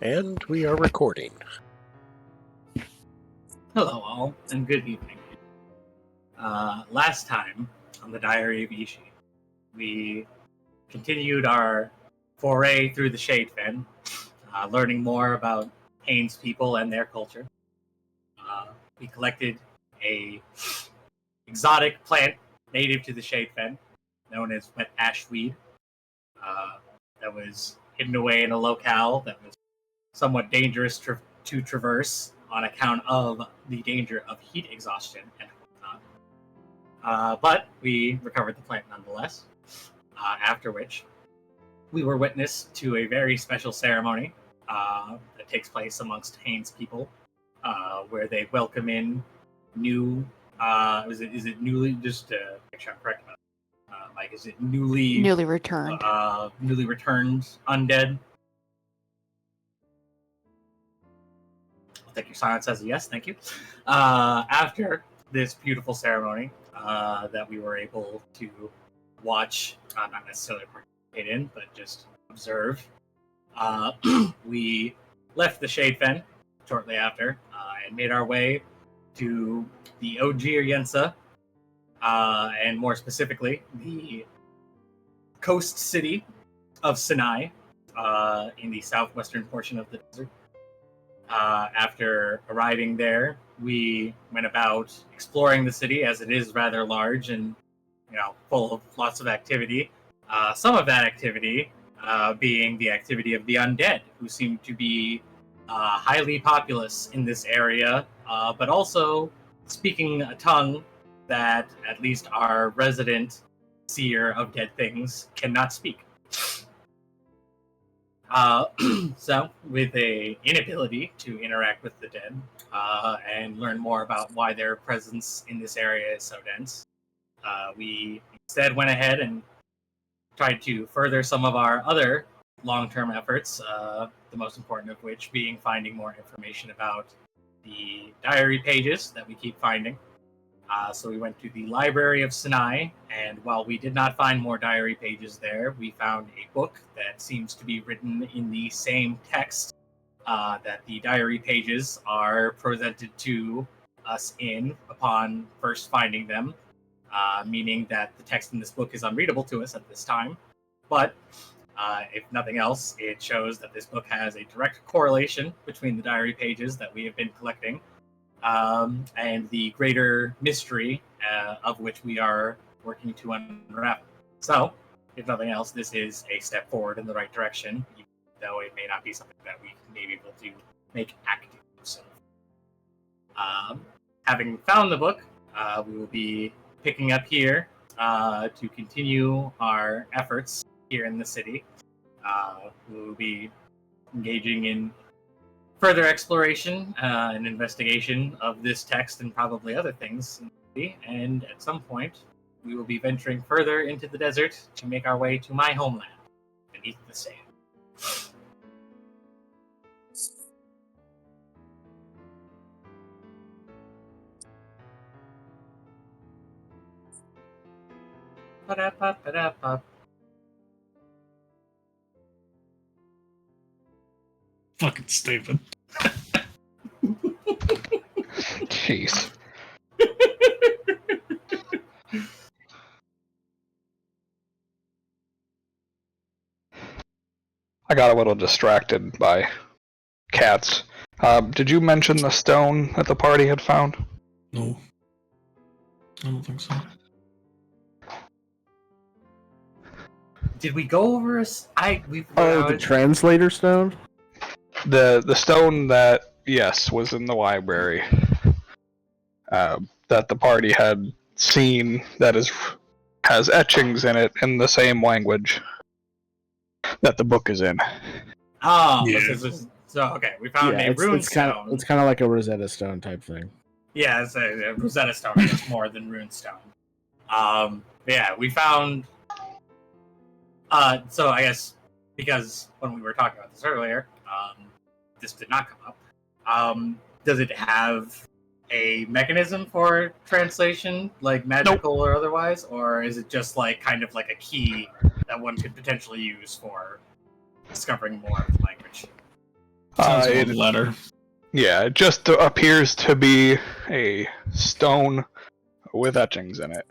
And we are recording. Hello all, and good evening. Last time on the Diary of Ishi, we continued our foray through the Shade Fen, learning more about Haines people and their culture. We collected a exotic plant native to the Shade Fen, known as wet ashweed, that was hidden away in a locale that was somewhat dangerous to traverse on account of the danger of heat exhaustion and whatnot. But we recovered the plant nonetheless, after which we were witness to a very special ceremony that takes place amongst Haines people, where they welcome in new, is it newly, just to make sure I'm correct about it, Mike, is it newly returned? Newly returned undead? I'll take your silence as a yes, thank you. After this beautiful ceremony that we were able to watch, not necessarily participate in, but just observe, we left the Shade Fen shortly after and made our way to the Ogier Yensa, and more specifically, the coast city of Sinai, in the southwestern portion of the desert. After arriving there, we went about exploring the city, as it is rather large and, full of lots of activity. Some of that activity being the activity of the undead, who seem to be highly populous in this area, but also speaking a tongue that at least our resident seer of dead things cannot speak. So, with an inability to interact with the dead and learn more about why their presence in this area is so dense, we instead went ahead and tried to further some of our other long-term efforts, the most important of which being finding more information about the diary pages that we keep finding. So we went to the Library of Sinai, and while we did not find more diary pages there, we found a book that seems to be written in the same text that the diary pages are presented to us in upon first finding them, meaning that the text in this book is unreadable to us at this time. But if nothing else, it shows that this book has a direct correlation between the diary pages that we have been collecting and the greater mystery of which we are working to unravel. So, if nothing else, this is a step forward in the right direction, even though it may not be something that we may be able to make active use of. Having found the book, we will be picking up here to continue our efforts here in the city. We will be engaging in further exploration and investigation of this text and probably other things, and at some point we will be venturing further into the desert to make our way to my homeland beneath the sand. Ba-da-ba-ba-da-ba. Fucking stupid. Jeez. I got a little distracted by cats. Did you mention the stone that the party had found? No. I don't think so. Did we go over the translator stone? The stone that, yes, was in the library. That the party had seen that has etchings in it in the same language that the book is in. Oh, yeah. So okay, we found a rune stone. It's kind of like a Rosetta Stone type thing. Yeah, it's a Rosetta Stone. It's more than rune stone. Yeah, we found. So I guess because when we were talking about this earlier, this did not come up. Does it have a mechanism for translation, like magical or otherwise, or is it just like kind of like a key that one could potentially use for discovering more of the language? Sounds like It, a letter. yeah, it just appears to be a stone with etchings in it.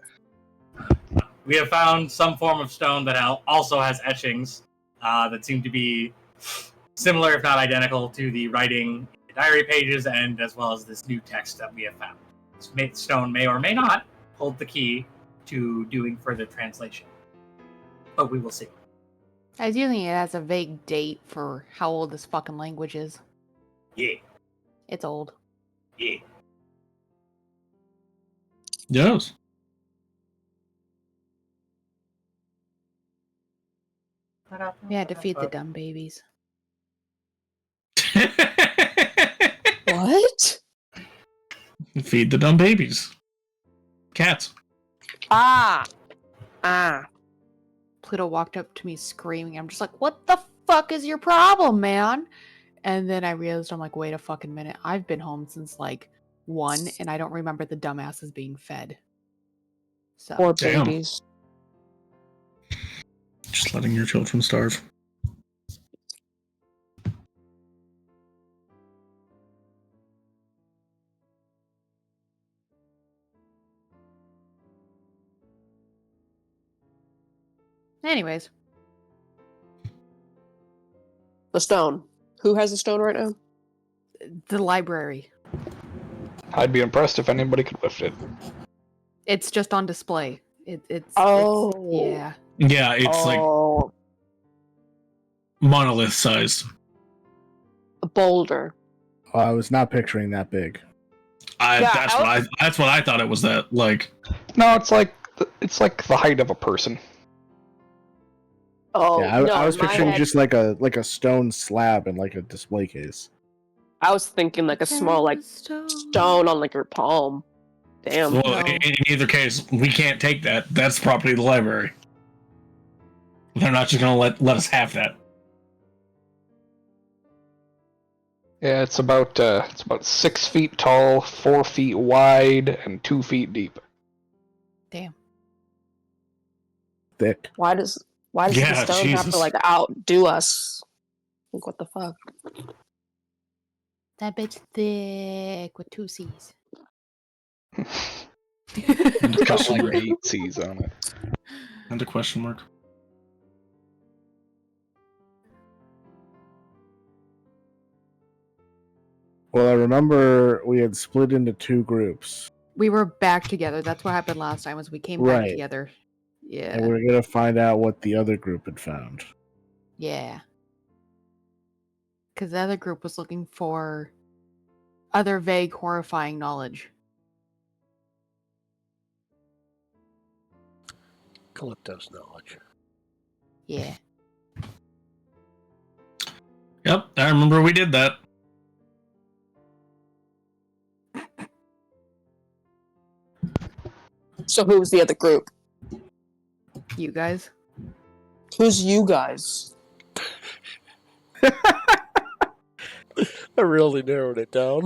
We have found some form of stone that also has etchings that seem to be similar, if not identical, to the writing in the diary pages, and as well as this new text that we have found. This stone may or may not hold the key to doing further translation, but we will see. I do think it has a vague date for how old this fucking language is. Yeah, It's old. yeah. Yes. Yeah, defeat the dumb babies. What? Feed the dumb babies. Cats. Ah. Pluto walked up to me screaming. I'm just like, what the fuck is your problem, man? And then I realized, I'm like, wait a fucking minute. I've been home since like 1, and I don't remember the dumbasses being fed. So Poor Damn. babies. Just letting your children starve. anyways, The stone. Who has the stone right now? the library. I'd be impressed if anybody could lift it. It's just on display. It's Oh. yeah. Yeah, it's like Oh, monolith sized. a boulder. I was not picturing that big. Yeah, That's what I thought it was. That like No, it's like the height of a person. Oh, Yeah, no, I was in my picturing head, just like a stone slab and like a display case. I was thinking like a small like stone on like your palm. Damn. well, No. in either case, we can't take that. That's property of the library. They're not just gonna let us have that. Yeah, it's about 6 feet tall, 4 feet wide, and 2 feet deep. Damn. Thick. Why does Yeah, the stone have Jesus. to like outdo us? Like what the fuck? That bitch thick with 2 C's. And a Got question like mark. 8 C's on it. And a question mark. Well, I remember we had split into 2 groups, We were back together. That's what happened last time. Was we came back Right. together. Yeah. and we were gonna find out what the other group had found. Yeah. Because the other group was looking for other vague, horrifying knowledge. Calypto's knowledge. Yeah. Yep, I remember we did that. So who was the other group? You guys? Who's you guys? I really narrowed it down.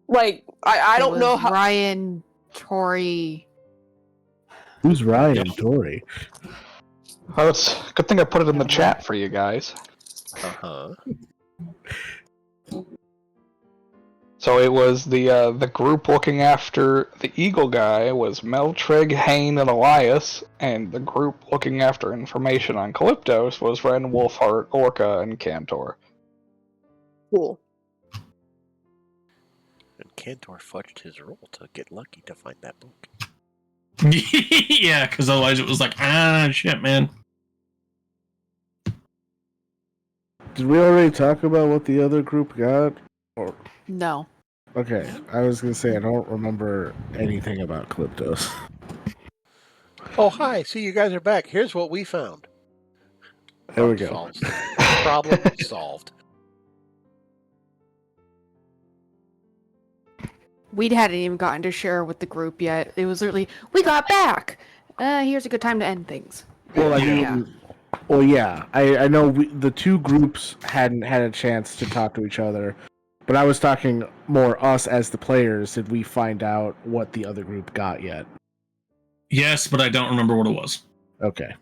Like I It don't know was how. Ryan, Tori. Who's Ryan Dory? Oh, it's good thing I put it in the chat for you guys. Uh-huh. So it was the group looking after the Eagle guy was Meltrig, Hain, and Elias, and the group looking after information on Calyptos was Ren, Wolfheart, Orca, and Cantor. Cool. And Cantor fudged his roll to get lucky to find that book. Yeah, because otherwise it was like, shit, man. Did we already talk about what the other group got? Or No. okay, I was gonna say I don't remember anything about Calyptos. Oh, hi. See, you guys are back. Here's what we found. There we go. Solves the problem solved. We hadn't even gotten to share with the group yet. It was literally, we got back! Here's a good time to end things. Well, I Yeah. mean, well, yeah, I know the 2 groups hadn't had a chance to talk to each other, but I was talking more us as the players. Did we find out what the other group got yet? Yes, but I don't remember what it was. Okay.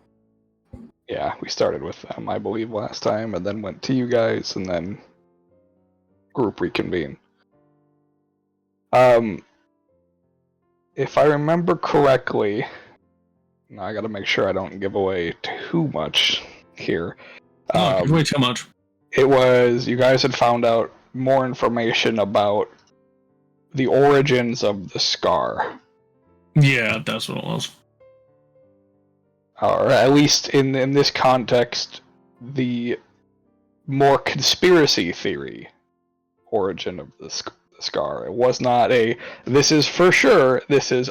Yeah, we started with them, I believe, last time, and then went to you guys, and then group reconvene. If I remember correctly, now I gotta make sure I don't give away too much here. Not way too much. It was, you guys had found out more information about the origins of the scar. Yeah, that's what it was. Or at least in this context, the more conspiracy theory origin of the scar. It was not a, this is for sure, this is,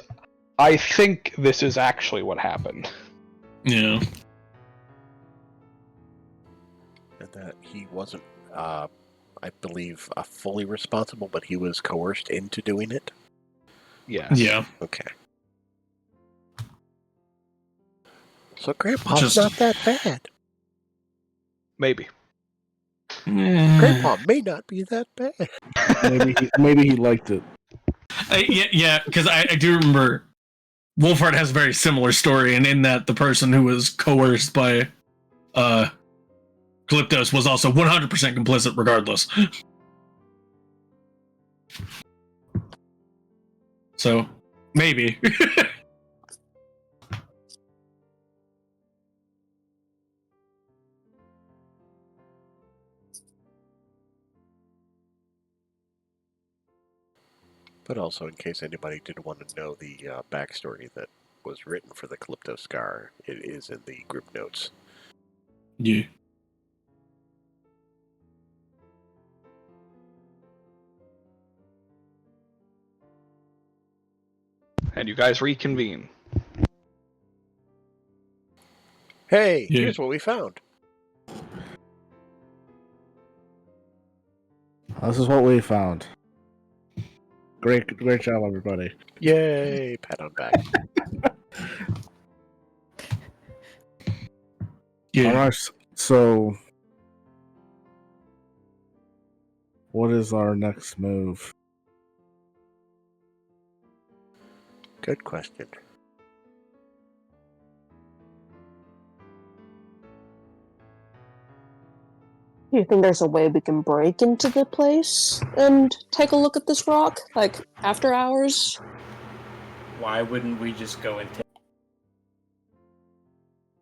I think this is actually what happened. Yeah. And that he wasn't, I believe, fully responsible, but he was coerced into doing it? Yes. Yeah. Okay. So Grandpa's not that bad. Maybe. Grandpa may not be that bad. Maybe he liked it. Yeah, because I do remember Wolfhard has a very similar story, and in that the person who was coerced by Calyptos was also 100% complicit regardless. So, maybe. But also, in case anybody did want to know the backstory that was written for the Calypto Scar, it is in the group notes. Yeah. And you guys reconvene. Hey, Yeah. here's what we found. This is what we found. Great job, everybody. Yay, pat on back. Yeah. All right, so what is our next move? Good question. Do you think there's a way we can break into the place and take a look at this rock, like after hours? Why wouldn't we just go and take?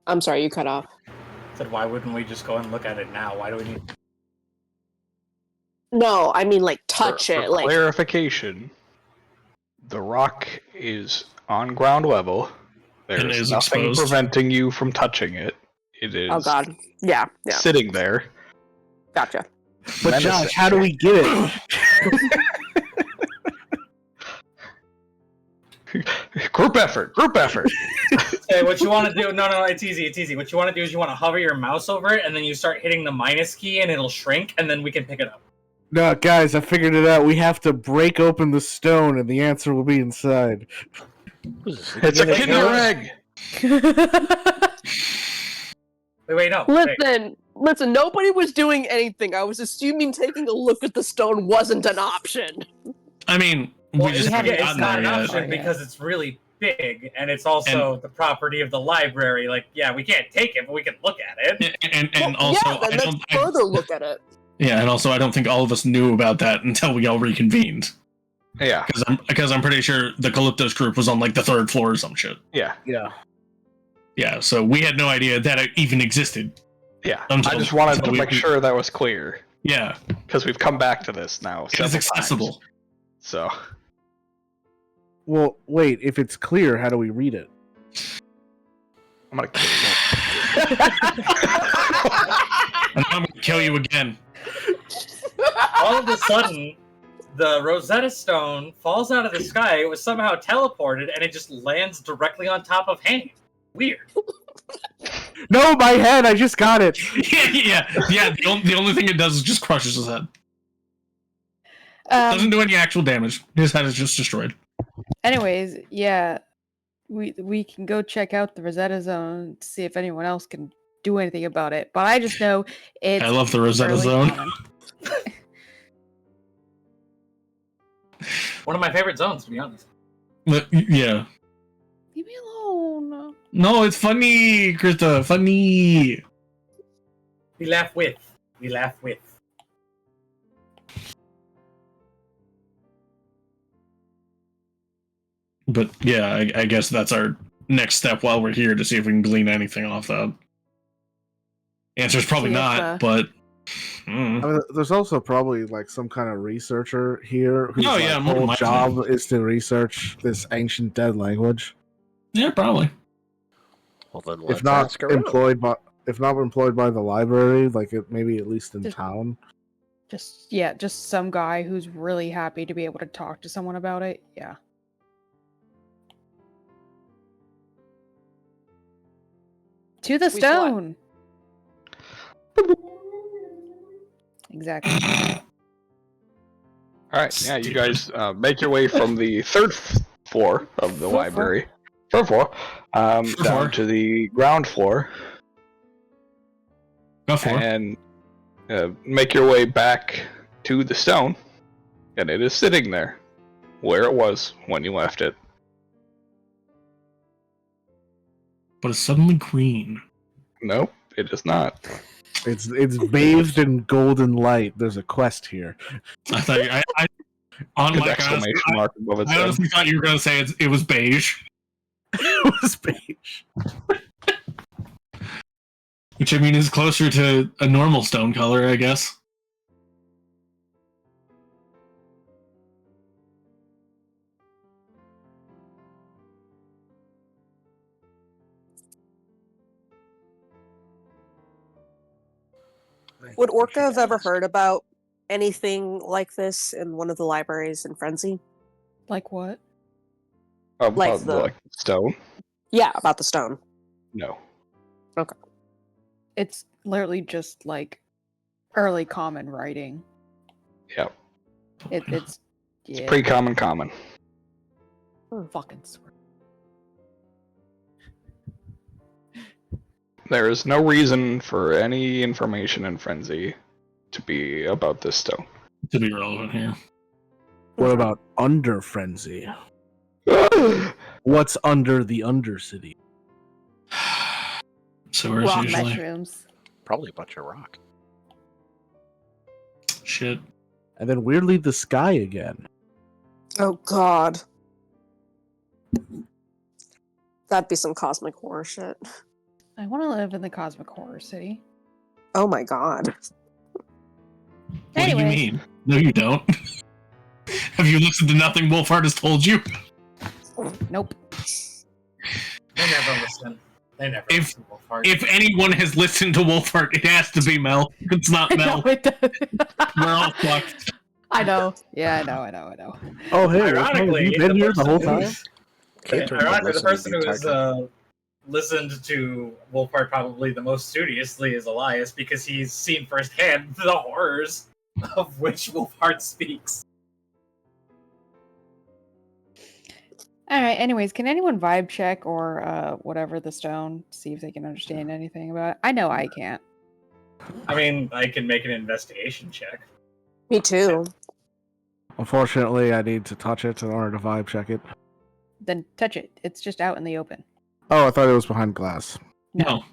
I'm sorry, you cut off. Said why wouldn't we just go and look at it now? Why do we need? No, I mean like touch For it, like clarification, the rock is on ground level. There It is is nothing exposed. preventing you from touching it. It is oh god, yeah, sitting there. gotcha. But Menacing. Josh, how do we get it? Group effort. Hey, what you want to do? No, it's easy. What you want to do is you want to hover your mouse over it, and then you start hitting the minus key, and it'll shrink, and then we can pick it up. No, guys, I figured it out. We have to break open the stone, and the answer will be inside. It's a Kinder Egg. Wait, no. Listen, nobody was doing anything. I was assuming taking a look at the stone wasn't an option. I mean, Well, we just haven't it's gotten not there an yet. option because it's really big, and it's also the property of the library. Like, yeah, we can't take it, but we can look at it. And also, yeah, then let's further look at it. yeah, and also, I don't think all of us knew about that until we all reconvened. Yeah. Because I'm pretty sure the Calyptos group was on like the 3rd floor or some shit. Yeah. Yeah, so we had no idea that it even existed. Yeah. Until- I just wanted until to we- make sure that was clear. Yeah, Because we've come back to this now. it is several accessible. times. So Well, wait, if it's clear, how do we read it? I'm gonna kill you. And I'm gonna kill you again. All of a sudden, the Rosetta Stone falls out of the sky. It was somehow teleported, and it just lands directly on top of Hank. Weird. No, my head! I just got it. yeah. The only thing it does is just crushes his head. Doesn't do any actual damage. His head is just destroyed. Anyways, yeah, we can go check out the Rosetta Zone to see if anyone else can do anything about it. But I just know it's. I love the Rosetta early Zone. on. One of my favorite zones, to be honest. But, yeah. Leave me alone. No, it's funny, Krista. Funny. We laugh with. We laugh with. But yeah, I guess that's our next step while we're here to see if we can glean anything off that. Answer's probably See if, not, but. I mean, there's also probably like some kind of researcher here whose Oh, yeah, more than whole likely. job is to research this ancient dead language. Yeah, probably. Well, then let's If not ask around. employed by the library, like maybe at least in Just- town. Just some guy who's really happy to be able to talk to someone about it. Yeah. To the We stone. Exactly. All right, yeah, you guys make your way from the third floor of the library, third floor, down to the ground floor, Go for it. and make your way back to the stone, and it is sitting there, where it was when you left it. But it's suddenly green. Nope, it is not. It's bathed in golden light. There's a quest here. I thought I on With my exclamation mark above its I head. honestly thought you were going to say it was beige, It was beige. which I mean is closer to a normal stone color, I guess. Would Orca have ever heard about anything like this in one of the libraries in Frenzy? Like what? Like Like stone? Yeah, about the stone. No. It's literally just like early common writing. Yep. It's It's pretty common. fucking swear. There is no reason for any information in Frenzy to be about this stone. To be relevant here. What about under Frenzy? What's under the Undercity? So where's Rock usually mushrooms. Probably a bunch of rock. shit. And then weirdly, the sky again. Oh God. That'd be some cosmic horror shit. I want to live in the cosmic horror city. Oh my God. What do you Anyways. mean? No, you don't. Have you listened to nothing Wolfhard has told you? Nope. They never listen. They never If- listen to Wolfhard. If anyone has listened to Wolfhard, it has to be Mel. It's not Mel. No, it does. We're all fucked. I know. Yeah, I know. Oh, hey, Ironically, have you been here the whole person time? Ironically, the person who has has listened to Wolfhard probably the most studiously is Elias, because he's seen firsthand the horrors of which Wolfhard speaks. All right. Anyways, can anyone vibe check or whatever the stone, see if they can understand anything about it? I know I can't. I mean, I can make an investigation check. Me too. Unfortunately, I need to touch it in order to vibe check it. Then touch it. It's just out in the open. Oh, I thought it was behind glass. No.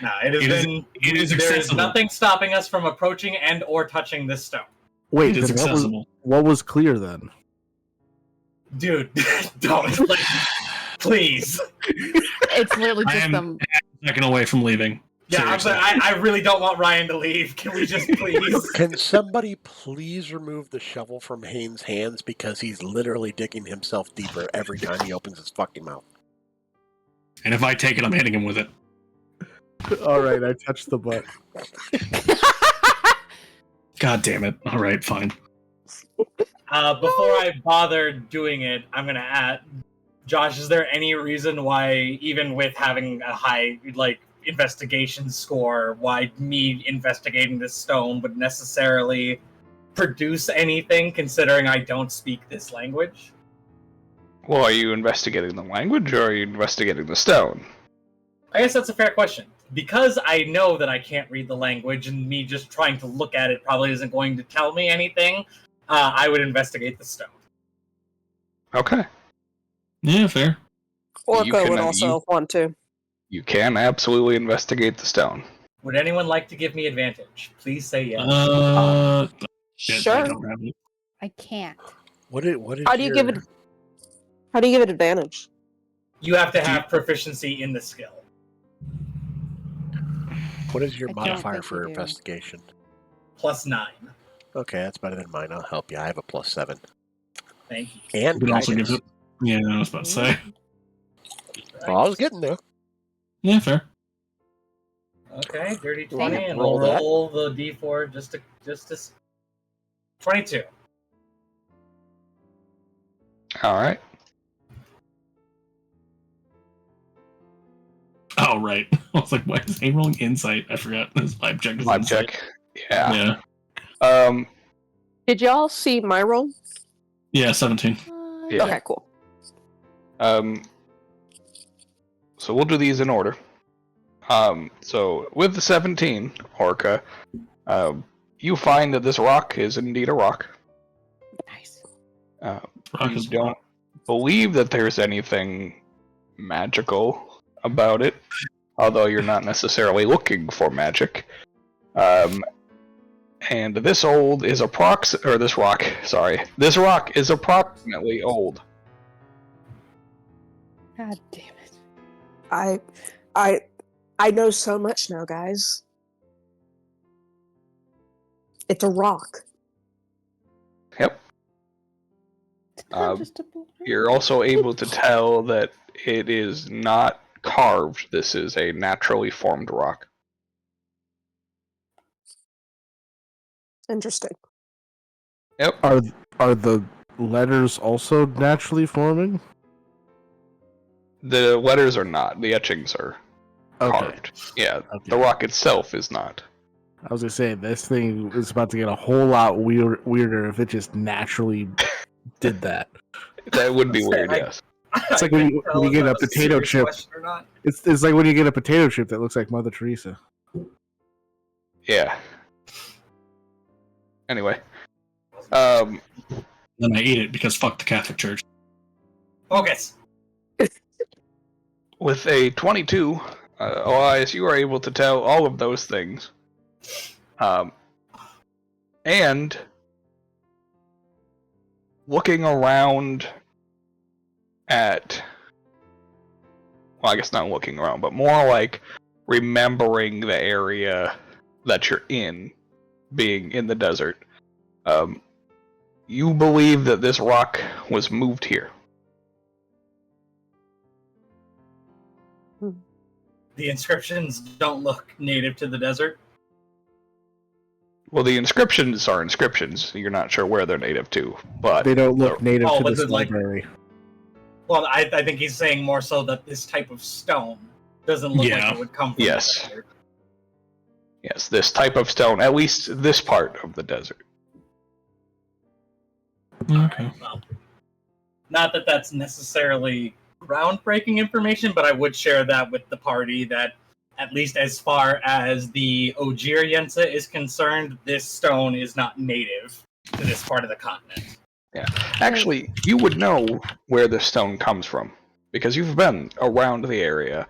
No, it is there is accessible. nothing stopping us from approaching and or touching this stone. Wait, It is then accessible. what was clear then? Dude, don't. Like, please. It's literally I just am- them. Second away from leaving. Yeah, I'm Seriously. sorry, I really don't want Ryan to leave. Can we just please? Can somebody please remove the shovel from Haynes' hands, because he's literally digging himself deeper every time he opens his fucking mouth. And if I take it, I'm hitting him with it. All right, I touched the butt. God damn it. All right, fine. Before I bother doing it, I'm gonna add, Josh, is there any reason why, even with having a high investigation score, why me investigating this stone would necessarily produce anything, considering I don't speak this language? Well, are you investigating the language or are you investigating the stone? I guess that's a fair question. Because I know that I can't read the language, and me just trying to look at it probably isn't going to tell me anything, I would investigate the stone. Okay. Yeah, fair. Orca would also want to. You can absolutely investigate the stone. Would anyone like to give me advantage? Please say yes. Yeah, Sure. I don't have it. I can't. What is How do you give it? How do you give it advantage? You have to have proficiency in the skill. What is your I don't modifier think for you do. investigation? +9. Okay, that's better than mine. I'll help you. I have a +7. Thank you. And You can also give guidance. it. Yeah, I was about to say. Well, I was getting there. Yeah, fair. Okay, dirty You want 20, to and roll we'll that? roll the d4 just to 22. All right. Oh, right. I was like, why is he rolling insight? I forgot. His vibe check is Vibe insight. check. Yeah. Yeah. Did y'all see my roll? Yeah, 17. Yeah. Okay, cool. So we'll do these in order. So with the 17, Orca, you find that this rock is indeed a rock. Nice. Rock You is don't rock. believe that there's anything magical about it, although you're not necessarily looking for magic. And this rock is approximately old. God damn it. I know so much now, guys. It's a rock. Yep. It's not just a bull. You're also able to tell that it is not carved. This is a naturally formed rock. Interesting. Yep. Are the letters also naturally forming? The letters are not. The etchings are Okay. carved. Yeah. Okay. The rock itself is not. I was gonna say this thing is about to get a whole lot weirder if it just naturally did that. That would be weird, I- yes. It's like when you get a potato chip. Or not. It's like when you get a potato chip that looks like Mother Teresa. Yeah. Anyway. Then I ate it because fuck the Catholic Church. Focus. With a 22, Elias, you are able to tell all of those things. And looking around at, well, I guess not looking around, but more like remembering the area that you're in, being in the desert, you believe that this rock was moved here. The inscriptions don't look native to the desert. Well, the inscriptions are inscriptions. You're not sure where they're native to, but They don't look native Oh, to but this like- library. Well, I think he's saying more so that this type of stone doesn't look Yeah. like it would come from Yes. the desert. yes, this type of stone, at least this part of the desert. Okay. Alright, well, not that that's necessarily groundbreaking information, but I would share that with the party that, at least as far as the Ogier Yensa is concerned, this stone is not native to this part of the continent. Yeah. Actually, you would know where this stone comes from because you've been around the area.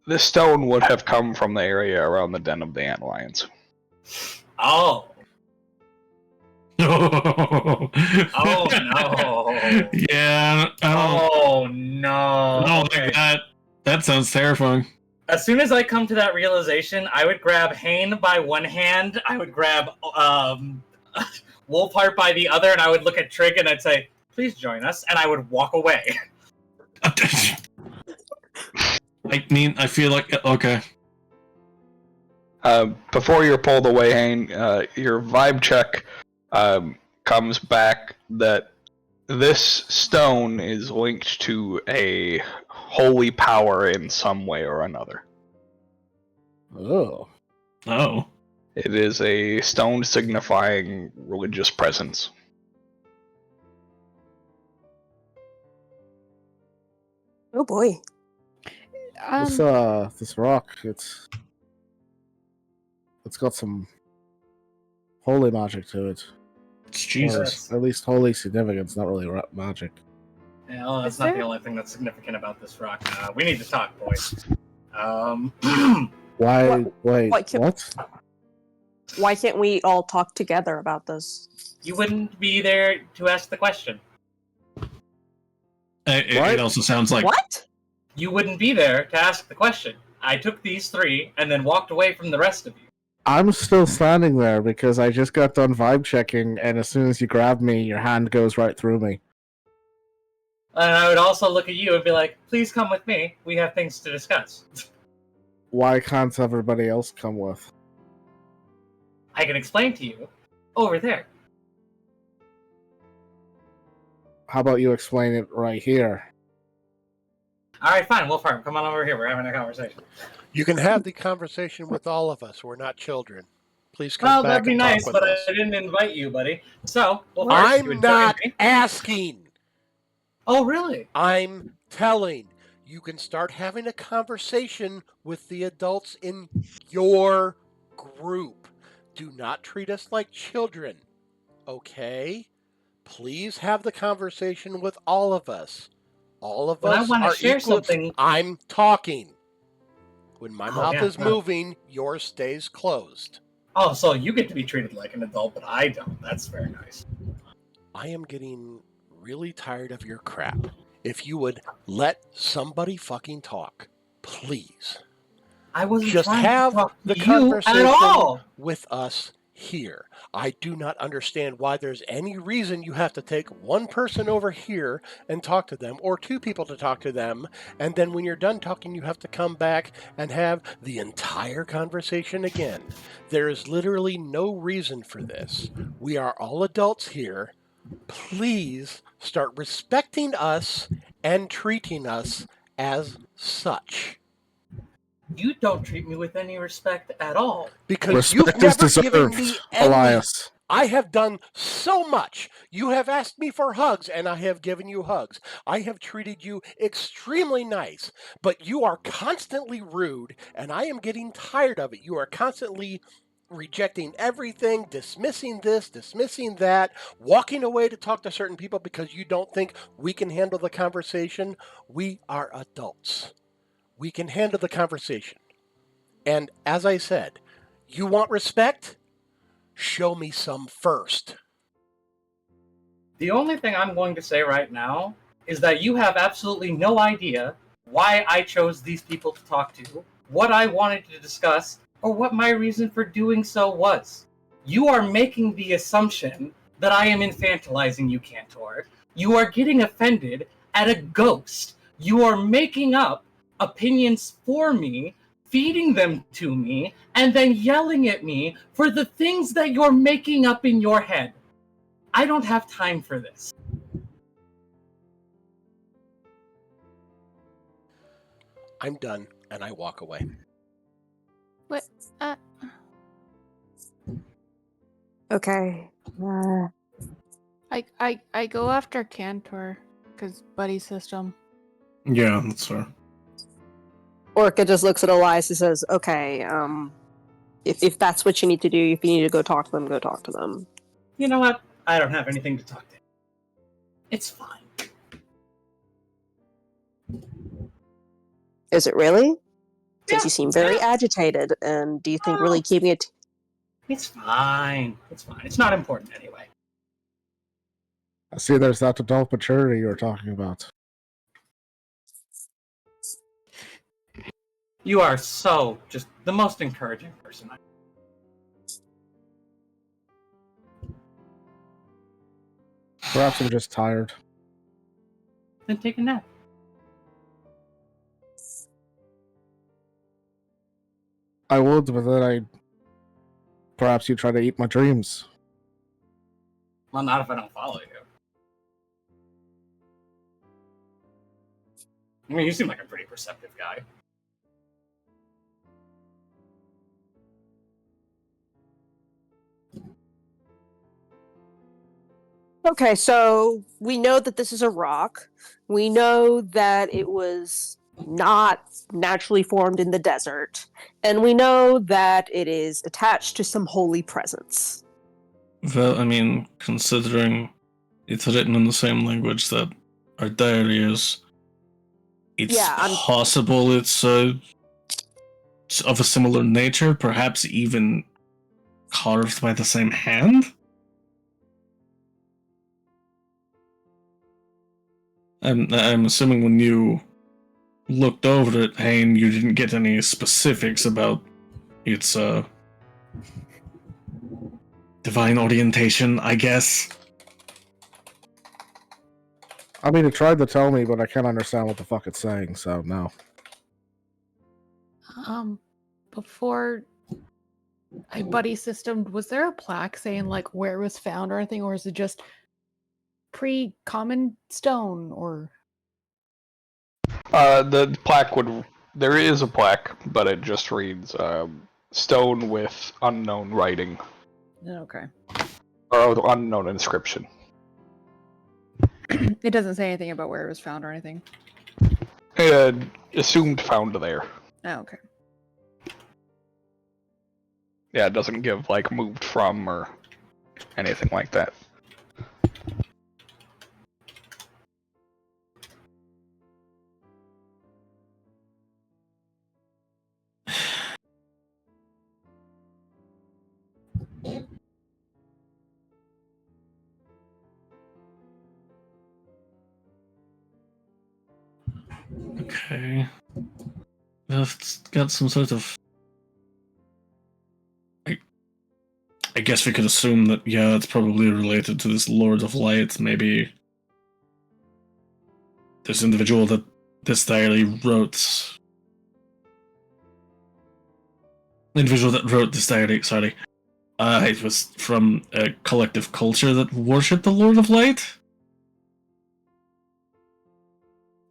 This stone would have come from the area around the Den of the Antlions. Oh. Oh no. Yeah. Oh no. I don't Okay. think that sounds terrifying. As soon as I come to that realization, I would grab Hane by one hand, I would grab Wolfheart by the other, and I would look at Trig and I'd say, please join us, and I would walk away. I mean, I feel like okay. Before you're pulled away, Hane, your vibe check comes back that this stone is linked to a holy power in some way or another. Oh. Oh. It is a stone signifying religious presence. Oh boy. This rock, it's got some holy magic to it. It's Jesus. Or at least holy significance, not really magic. Yeah, well, that's Is not there? the only thing that's significant about this rock. We need to talk, boys. Why? Wait, What can- what? Why can't we all talk together about this? You wouldn't be there to ask the question. It also sounds like What? You wouldn't be there to ask the question. I took these 3 and then walked away from the rest of you. I'm still standing there because I just got done vibe checking, and as soon as you grab me, your hand goes right through me. And I would also look at you and be like, please come with me. We have things to discuss. Why can't everybody else come with? I can explain to you over there. How about you explain it right here? All right, fine. Wolfram, come on over here. We're having a conversation. You can have the conversation with all of us. We're not children. Please come Well, back that'd be and nice, talk with but us. I didn't invite you, buddy. So, Wolfram, you I'm would not join me. asking. Oh, really? I'm telling. You can start having a conversation with the adults in your group. Do not treat us like children. Okay? Please have the conversation with all of us. All of When I us want to are share equal. something. I'm talking. When my Oh, mouth yeah, is no. moving, yours stays closed. Oh, so you get to be treated like an adult, but I don't. That's very nice. I am getting really tired of your crap. If you would let somebody fucking talk, please. I wasn't Just trying to have talk the to you conversation at all. with us here. I do not understand why there's any reason you have to take one person over here and talk to them, or 2 people to talk to them, and then when you're done talking, you have to come back and have the entire conversation again. There is literally no reason for this. We are all adults here. Please start respecting us and treating us as such. You don't treat me with any respect at all. Because Respect you've is never given me deserved, any. Elias. I have done so much. You have asked me for hugs, and I have given you hugs. I have treated you extremely nice, but you are constantly rude, and I am getting tired of it. You are constantly rejecting everything, dismissing this, dismissing that, walking away to talk to certain people because you don't think we can handle the conversation. We are adults. We can handle the conversation. And as I said, you want respect? Show me some first. The only thing I'm going to say right now is that you have absolutely no idea why I chose these people to talk to, what I wanted to discuss, or what my reason for doing so was. You are making the assumption that I am infantilizing you, Cantor. You are getting offended at a ghost. You are making up opinions for me, feeding them to me, and then yelling at me for the things that you're making up in your head. I don't have time for this. I'm done, and I walk away. What? Okay. I go after Cantor because buddy system. yeah, that's fair. Orca just looks at Elias and says, okay, if that's what you need to do, if you need to go talk to them, go talk to them. You know what? I don't have anything to talk to. It's fine. Is it really? Because Yeah. you seem very agitated, and do you think really keeping it... It's fine. It's fine. It's not important anyway. I see there's that adult maturity you were talking about. You are so just the most encouraging person. Perhaps I'm just tired. Then take a nap. I would, but then perhaps you try to eat my dreams. Well, not if I don't follow you. I mean, you seem like a pretty perceptive guy. Okay, so we know that this is a rock. We know that it was not naturally formed in the desert. And we know that it is attached to some holy presence. Well, I mean, considering it's written in the same language that our diary is. It's Yeah, possible it's of a similar nature, perhaps even carved by the same hand? I'm assuming when you looked over it, Hayne, you didn't get any specifics about its divine orientation, I guess. I mean, it tried to tell me, but I can't understand what the fuck it's saying, so no. Before I buddy systemed, was there a plaque saying like where it was found or anything, or is it just pre-common stone or? The plaque would. There is a plaque, but it just reads stone with unknown writing Okay. or unknown inscription. It doesn't say anything about where it was found or anything. Assumed found there. Oh, okay. Yeah, it doesn't give like moved from or anything like that. Okay. It's got some sort of... I guess we could assume that, yeah, it's probably related to this Lord of Light. Maybe this individual that this diary wrote... The individual that wrote this diary, sorry. It was from a collective culture that worshipped the Lord of Light?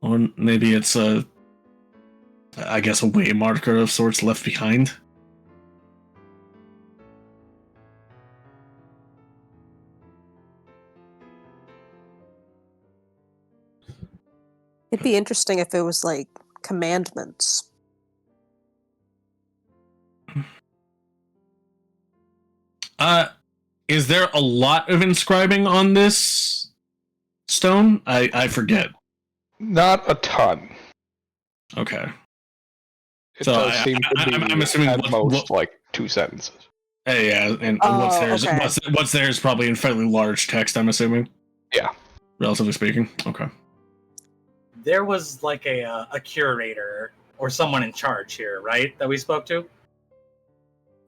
Or maybe it's I guess a way marker of sorts left behind. It'd be interesting if it was like commandments. Is there a lot of inscribing on this stone? I forget. Not a ton. Okay. It So does seem to be I'm assuming at most like 2 sentences. Yeah, and what's there is probably in fairly large text, I'm assuming. Yeah. Relatively speaking. Okay. There was like a curator or someone in charge here, right? That we spoke to.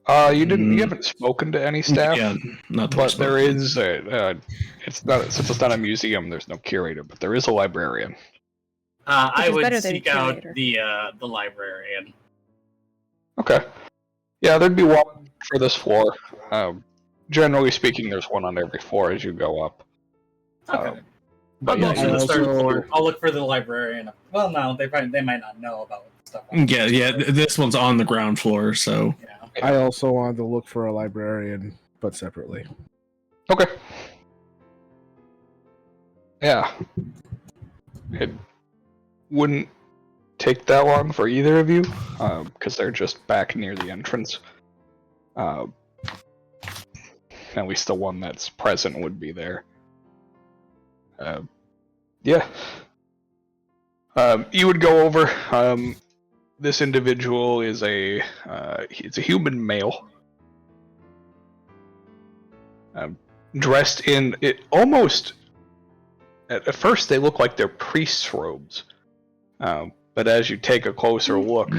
You didn't. You haven't spoken to any staff. Yeah, not but there is. It's not since it's not a museum. There's no curator, but there is a librarian. I is would better than a seek out curator. the librarian. Okay. Yeah, there'd be one for this floor. Generally speaking, there's one on every floor as you go up. Okay. But I'll, yeah, go to the third floor. I'll look for the librarian. Well, no, they might not know about stuff. Yeah. This one's on the ground floor, so. Yeah. I also wanted to look for a librarian, but separately. Okay. Yeah. It wouldn't take that long for either of you, because they're just back near the entrance. At least the one that's present would be there. Yeah. You would go over. This individual is it's a human male. Dressed in it almost. At first, they look like they're priests' robes, but as you take a closer look,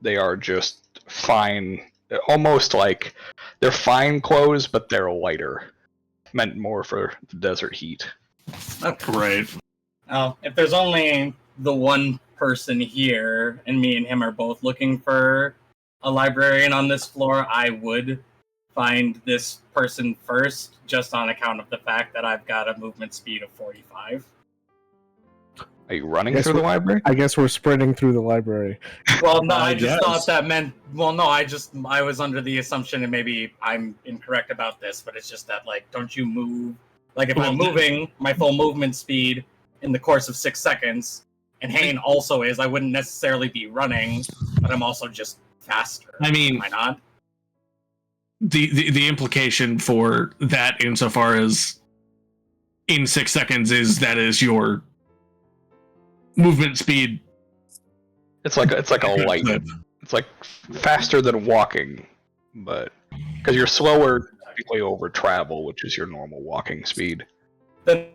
they are just fine. Almost like they're fine clothes, but they're lighter, meant more for the desert heat. Okay. Right. Oh, if there's only the one person here, and me and him are both looking for a librarian on this floor, I would find this person first, just on account of the fact that I've got a movement speed of 45. Are you running through the library? I guess we're sprinting through the library. Well, no, I just guess. thought that meant. Well, no, I was under the assumption, and maybe I'm incorrect about this, but it's just that, like, don't you move? Like, if I'm moving my full movement speed in the course of 6 seconds, and Hayne also is, I wouldn't necessarily be running, but I'm also just faster. I mean, am I not? The implication for that, insofar as in 6 seconds, is that is your movement speed. It's like a light. It's like faster than walking, but because you're slower typically over travel, which is your normal walking speed. Then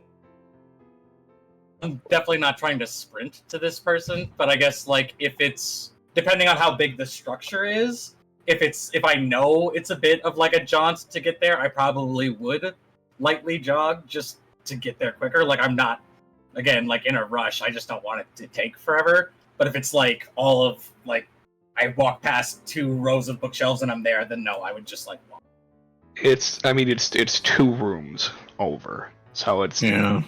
I'm definitely not trying to sprint to this person, but I guess like if it's depending on how big the structure is, if I know it's a bit of like a jaunt to get there, I probably would lightly jog just to get there quicker. Like I'm not again like in a rush. I just don't want it to take forever. But if it's like all of like I walk past 2 rows of bookshelves and I'm there, then no, I would just like walk. It's 2 rooms over, so it's Yeah.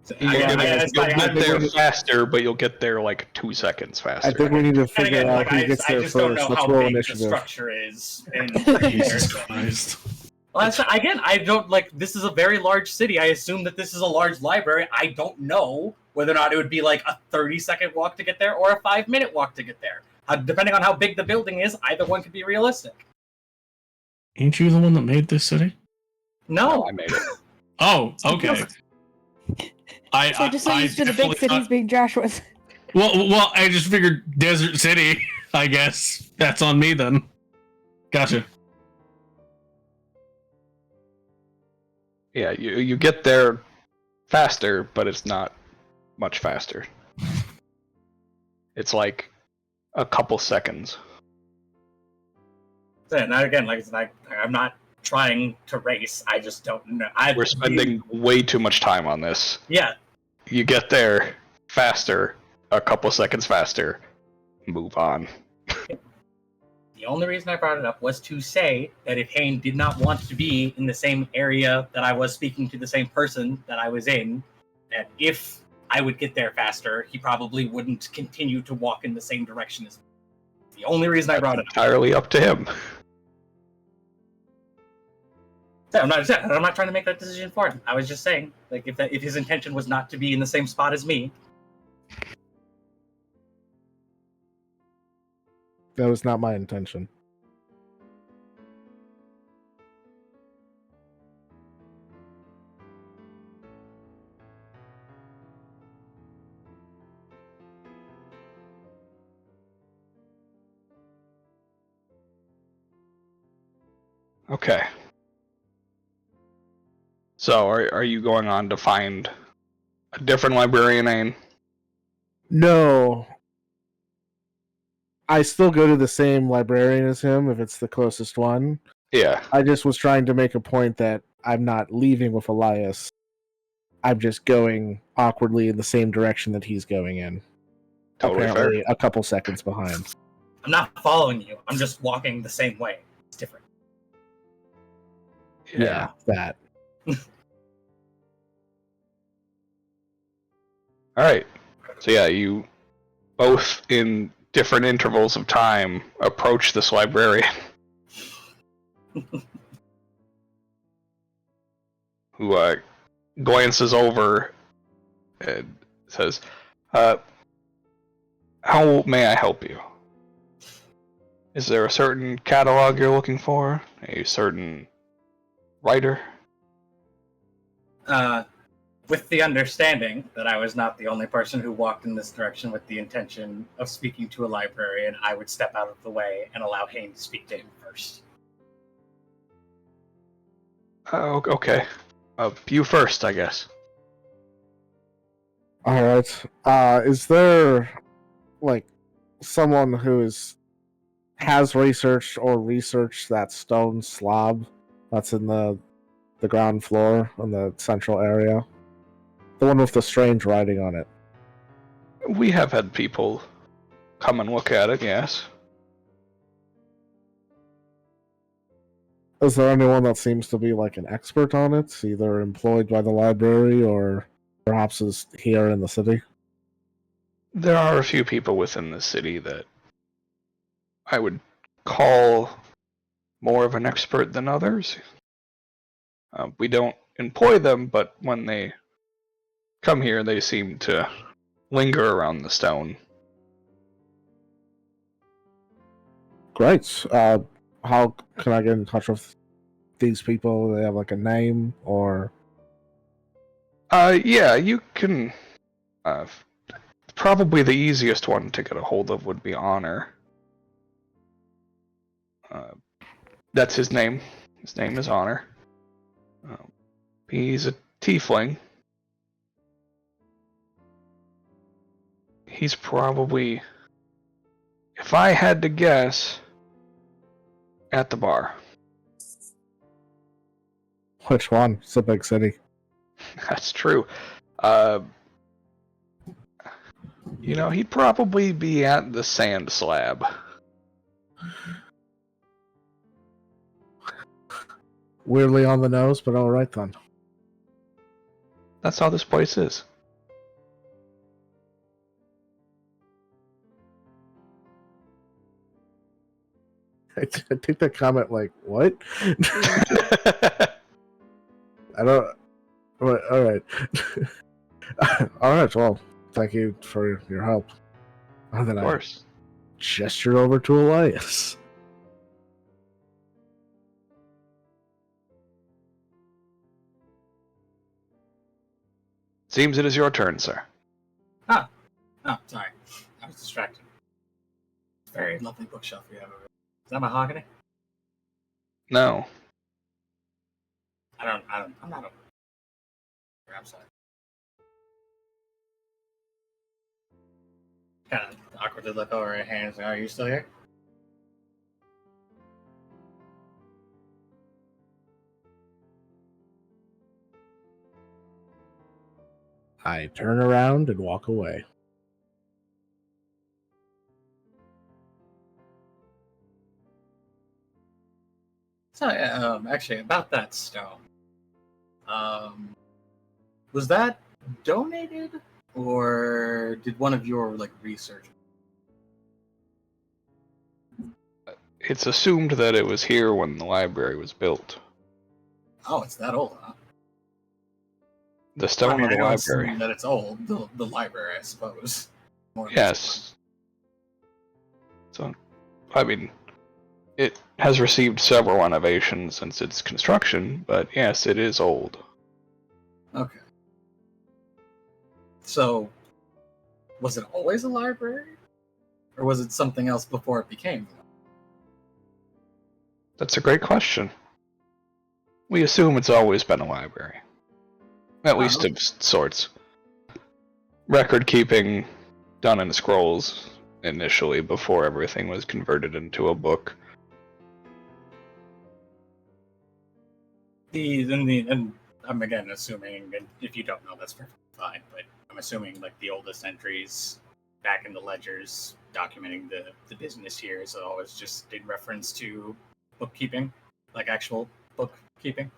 So, you'll get there faster, but you'll get there like 2 seconds faster. I think we need to And figure again, out like, who gets I there just don't first. know Let's how roll big the initiative. structure is. Jesus Christ. Well, again, I don't like. This is a very large city. I assume that this is a large library. I don't know whether or not it would be like a 30-second walk to get there or a 5-minute walk to get there. Depending on how big the building is, either one could be realistic. Ain't you the one that made this city? No, I made it. Oh, okay. So just so used to the big cities being Joshua's. Well, I just figured Desert City. I guess that's on me then. Gotcha. Yeah, you get there faster, but it's not much faster. It's like a couple seconds. and again, like it's like I'm not trying to race. I just don't know. We're spending way too much time on this. Yeah, You get there faster, a couple seconds faster, move on. the only reason I brought it up was to say that if Hayne did not want to be in the same area that I was speaking to the same person that I was in, that if I would get there faster, he probably wouldn't continue to walk in the same direction as me. The only reason I brought it up. Entirely up to him. I'm not trying to make that decision for him. I was just saying, like, if his intention was not to be in the same spot as me, That was not my intention. Okay. So, are you going on to find a different librarian, Ain? No. I still go to the same librarian as him if it's the closest one. Yeah. I just was trying to make a point that I'm not leaving with Elias. I'm just going awkwardly in the same direction that he's going in. Totally Apparently a couple seconds behind. I'm not following you. I'm just walking the same way. It's different. Yeah, that. Alright. So yeah, you both in different intervals of time approach this librarian. Who glances over and says, how may I help you? Is there a certain catalog you're looking for? A certain writer? With the understanding that I was not the only person who walked in this direction with the intention of speaking to a librarian, I would step out of the way and allow Hayne to speak to him first. Okay. You first, I guess. Alright. Is there like someone who has researched that stone slab that's in the ground floor on the central area? The one with the strange writing on it. We have had people come and look at it, yes. Is there anyone that seems to be like an expert on it, either employed by the library or perhaps is here in the city? There are a few people within the city that I would call more of an expert than others. We don't employ them, but when they come here, they seem to linger around the stone. Great. How can I get in touch with these people? Do they have like a name or? Yeah, you can probably the easiest one to get a hold of would be Honor. That's his name. His name is Honor. He's a tiefling. He's probably, if I had to guess, at the bar. Which one? It's a big city. That's true. He'd probably be at the sand slab. Weirdly on the nose, but all right then. That's how this place is. I take that comment like, what? I don't. All right. All right. Well, thank you for your help. And then Of course. I gesture over to Elias. Seems it is your turn, sir. Oh, sorry. I was distracted. Very lovely bookshelf you have over there. Is that mahogany? No. I'm not a... Grab side. Kind of awkwardly look over at hands. Are you still here? I turn around and walk away. So, actually, about that stone. Was that donated, or did one of your research? It's assumed that it was here when the library was built. Oh, it's that old, huh? The stone of the I know library. that it's old. The library, I suppose. Yes. So, I mean, it has received several renovations since its construction, but yes, it is old. Okay. So, was it always a library? Or was it something else before it became? That's a great question. We assume it's always been a library. At least of sorts. Record keeping done in scrolls initially before everything was converted into a book. And I'm again assuming, and if you don't know, that's perfectly fine, but I'm assuming the oldest entries back in the ledgers documenting the business here is always just in reference to bookkeeping, actual bookkeeping.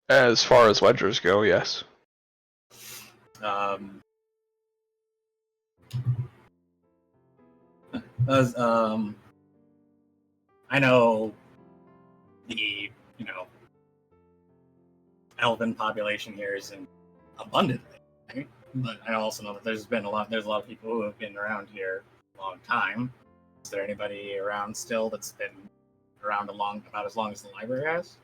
As far as ledgers go, yes. I know the elven population here isn't abundant, right? But I also know that there's a lot of people who have been around here a long time. Is there anybody around still that's been around about as long as the library has?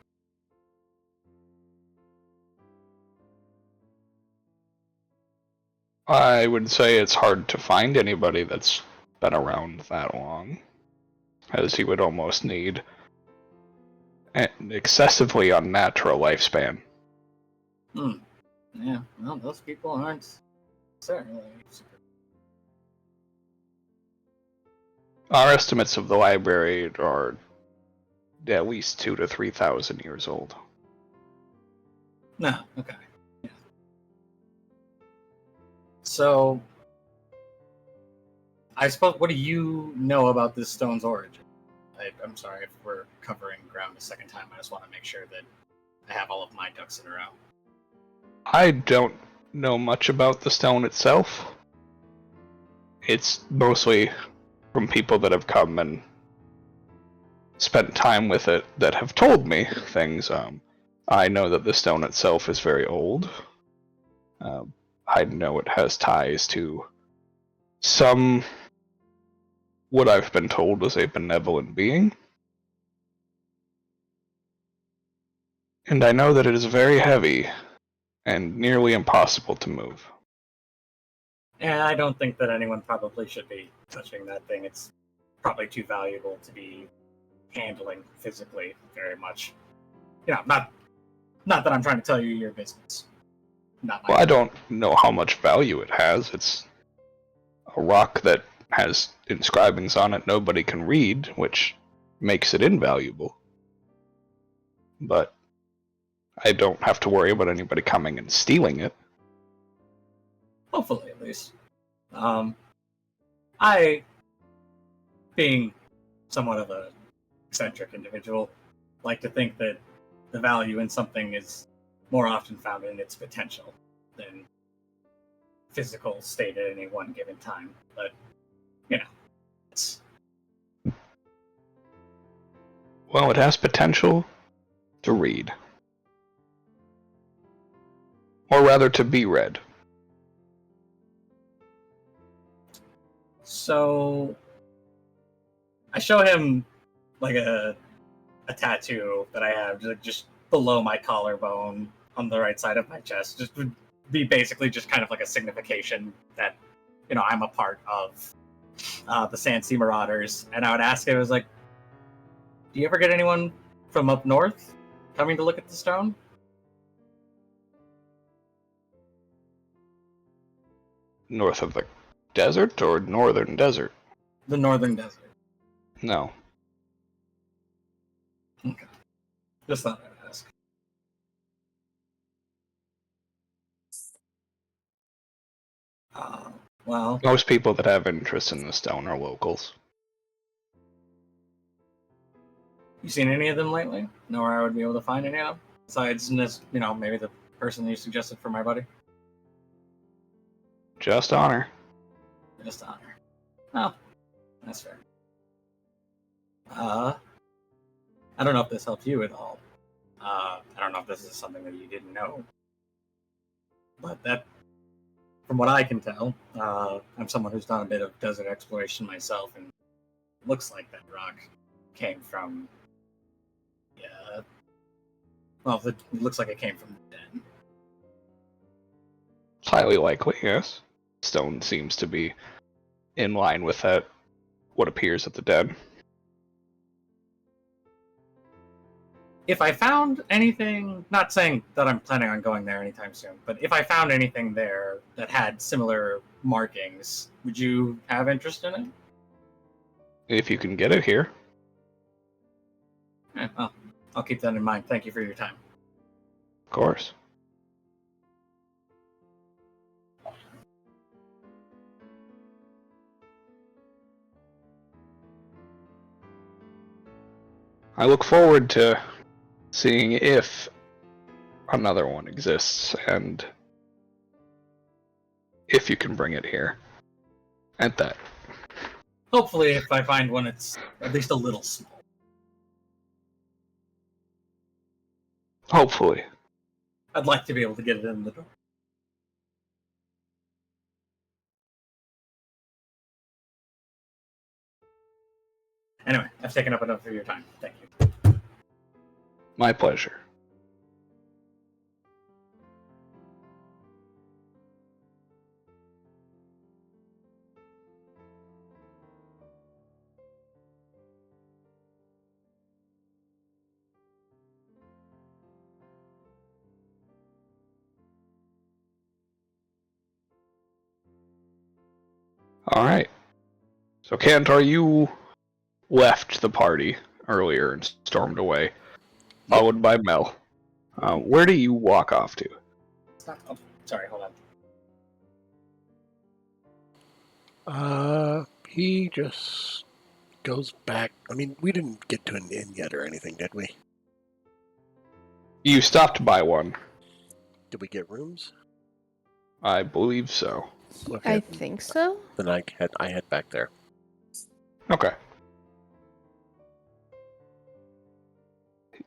I would say it's hard to find anybody that's been around that long, as you would almost need an excessively unnatural lifespan. Yeah, well, those people aren't certainly super. Our estimates of the library are at least 2,000 to 3,000 years old. No, okay. Yeah. So, I suppose, what do you know about this stone's origin? I'm sorry if we're covering ground a second time. I just want to make sure that I have all of my ducks in a row. I don't know much about the stone itself. It's mostly from people that have come and spent time with it that have told me things. I know that the stone itself is very old. I know it has ties to some, what I've been told is a benevolent being. And I know that it is very heavy and nearly impossible to move. And I don't think that anyone probably should be touching that thing. It's probably too valuable to be handling physically very much. Not that I'm trying to tell you your business. Not my Well, I don't know how much value it has. It's a rock that has inscribings on it nobody can read, which makes it invaluable. But I don't have to worry about anybody coming and stealing it. Hopefully, at least. I, being somewhat of a eccentric individual, like to think that the value in something is more often found in its potential than physical state at any one given time. But, it's... Well, it has potential to read. Or rather, to be read. So, I show him, like, a tattoo that I have just below my collarbone on the right side of my chest. Just would be basically just kind of like a signification that, I'm a part of the Sandsea Marauders. And I would ask him, I was like, do you ever get anyone from up north coming to look at the stone? North of the desert or northern desert? The northern desert. No. Okay. Just thought I'd ask. Well, Most people that have interest in the stone are locals. you seen any of them lately? Know where I would be able to find any of them? Besides this, maybe the person you suggested for my buddy? Just honor. Just honor. Well, that's fair. I don't know if this helps you at all. I don't know if this is something that you didn't know. But that, from what I can tell, I'm someone who's done a bit of desert exploration myself, and it looks like that rock came from... Yeah. Well, it looks like it came from the den. It's highly likely, yes. Stone seems to be in line with that, what appears at the den. If I found anything, not saying that I'm planning on going there anytime soon, but if I found anything there that had similar markings, would you have interest in it? If you can get it here. Well, I'll keep that in mind. Thank you for your time. Of course. I look forward to seeing if another one exists, and if you can bring it here. At that. Hopefully, if I find one, it's at least a little small. Hopefully. I'd like to be able to get it in the door. Anyway, I've taken up enough of your time. Thank you. My pleasure. Alright. So, Cantor, you left the party earlier and stormed away, followed by Mel. Where do you walk off to? Oh, sorry, hold on. He just goes back. I mean, we didn't get to an inn yet or anything, did we? You stopped by one. Did we get rooms? I believe so. I think so. Then I head back there. Okay.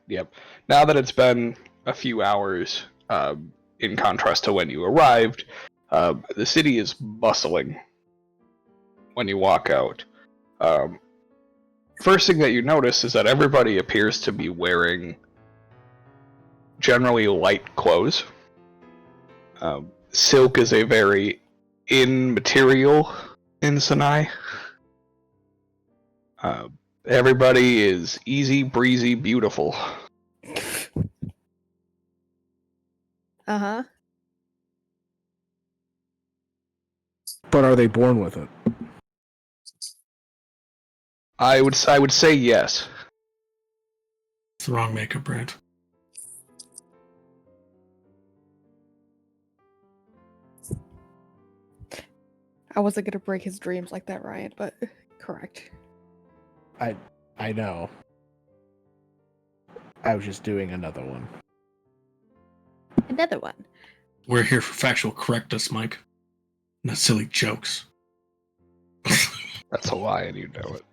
Yep. Now that it's been a few hours, in contrast to when you arrived, the city is bustling when you walk out. First thing that you notice is that everybody appears to be wearing generally light clothes. Silk is a very immaterial in Sinai. Everybody is easy breezy beautiful. Uh-huh. But are they born with it? I would say yes. It's the wrong makeup brand. I wasn't gonna break his dreams like that, Ryan, but correct. I know. I was just doing another one. Another one. We're here for factual correctness, Mike. Not silly jokes. That's a lie, and you know it.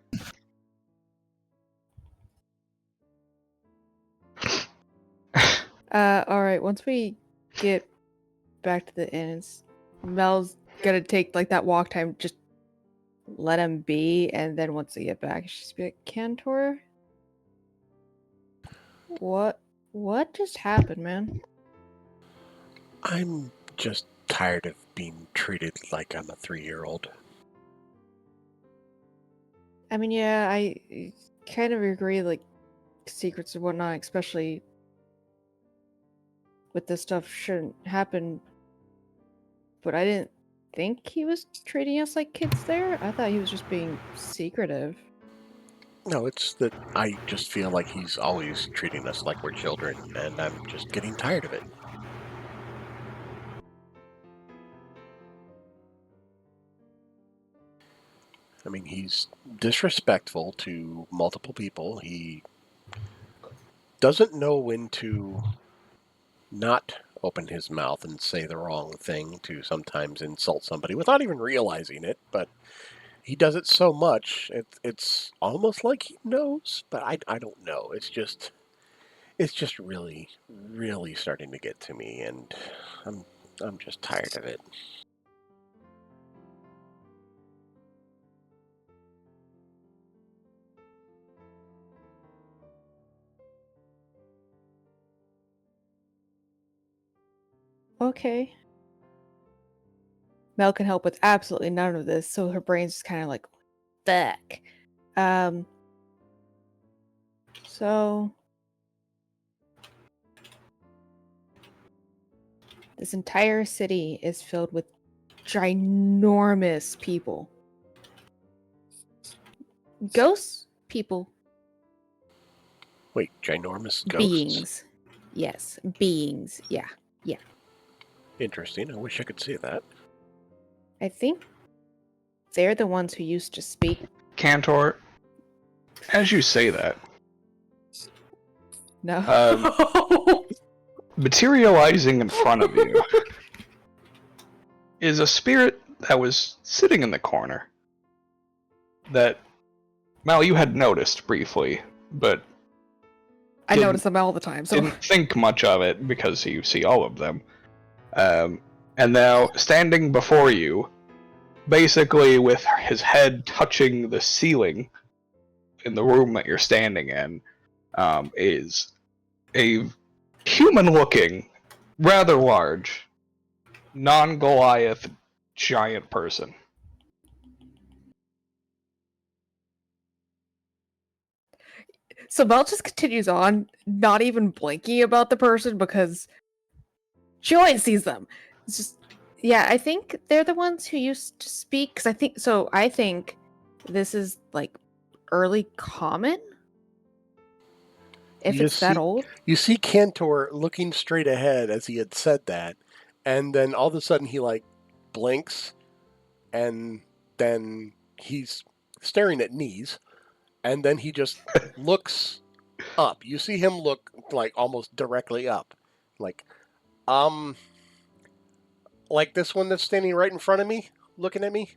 Alright, once we get back to the inn, Mel's gonna take like that walk time, just let him be, and then once they get back, she's be like, Cantor? What just happened, man? I'm just tired of being treated like I'm a 3-year-old. I mean, yeah, I kind of agree, like, secrets and whatnot, especially with this stuff, shouldn't happen. But I didn't think he was treating us like kids there. I thought he was just being secretive. No, it's that I just feel like he's always treating us like we're children, and I'm just getting tired of it. I mean, he's disrespectful to multiple people. He doesn't know when to not open his mouth and say the wrong thing to sometimes insult somebody without even realizing it, but he does it so much, it's almost like he knows, but I don't know. It's just really, really starting to get to me, and I'm just tired of it. Okay. Mel can help with absolutely none of this, so her brain's just kind of like, fuck. So this entire city is filled with ginormous people. Ghosts? People. Wait, ginormous ghosts? Beings. Yes, beings. Yeah. Interesting. I wish I could see that. I think they're the ones who used to speak. Cantor, as you say that, No. materializing in front of you is a spirit that was sitting in the corner. That, Mal, you had noticed briefly, but I didn't- notice them all the time. So didn't think much of it because you see all of them. And now, standing before you, basically with his head touching the ceiling in the room that you're standing in, is a human-looking, rather large, non-Goliath giant person. Mel just continues on, not even blinking about the person because she always sees them. It's just, yeah, I think they're the ones who used to speak. Because I think this is like early common. If it's that old. You see Cantor looking straight ahead as he had said that, and then all of a sudden he like blinks, and then he's staring at knees, and then he just looks up. You see him look like almost directly up, like like this one that's standing right in front of me, looking at me.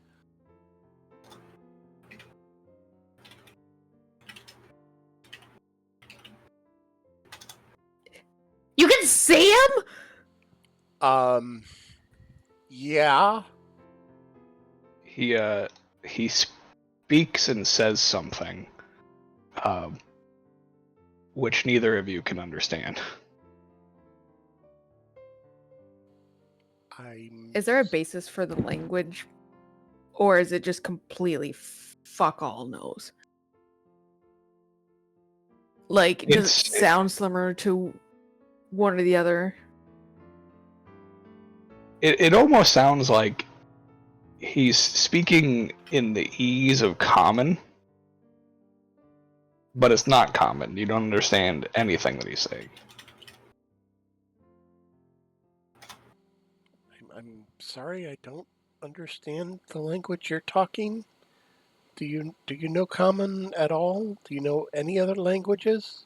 You can see him? Yeah. He speaks and says something, which neither of you can understand. Is there a basis for the language? Or is it just completely fuck all knows? Like, does it sound similar to one or the other? It almost sounds like he's speaking in the ease of common, but it's not common. You don't understand anything that he's saying. I'm sorry, I don't understand the language you're talking. Do you know Common at all? Do you know any other languages?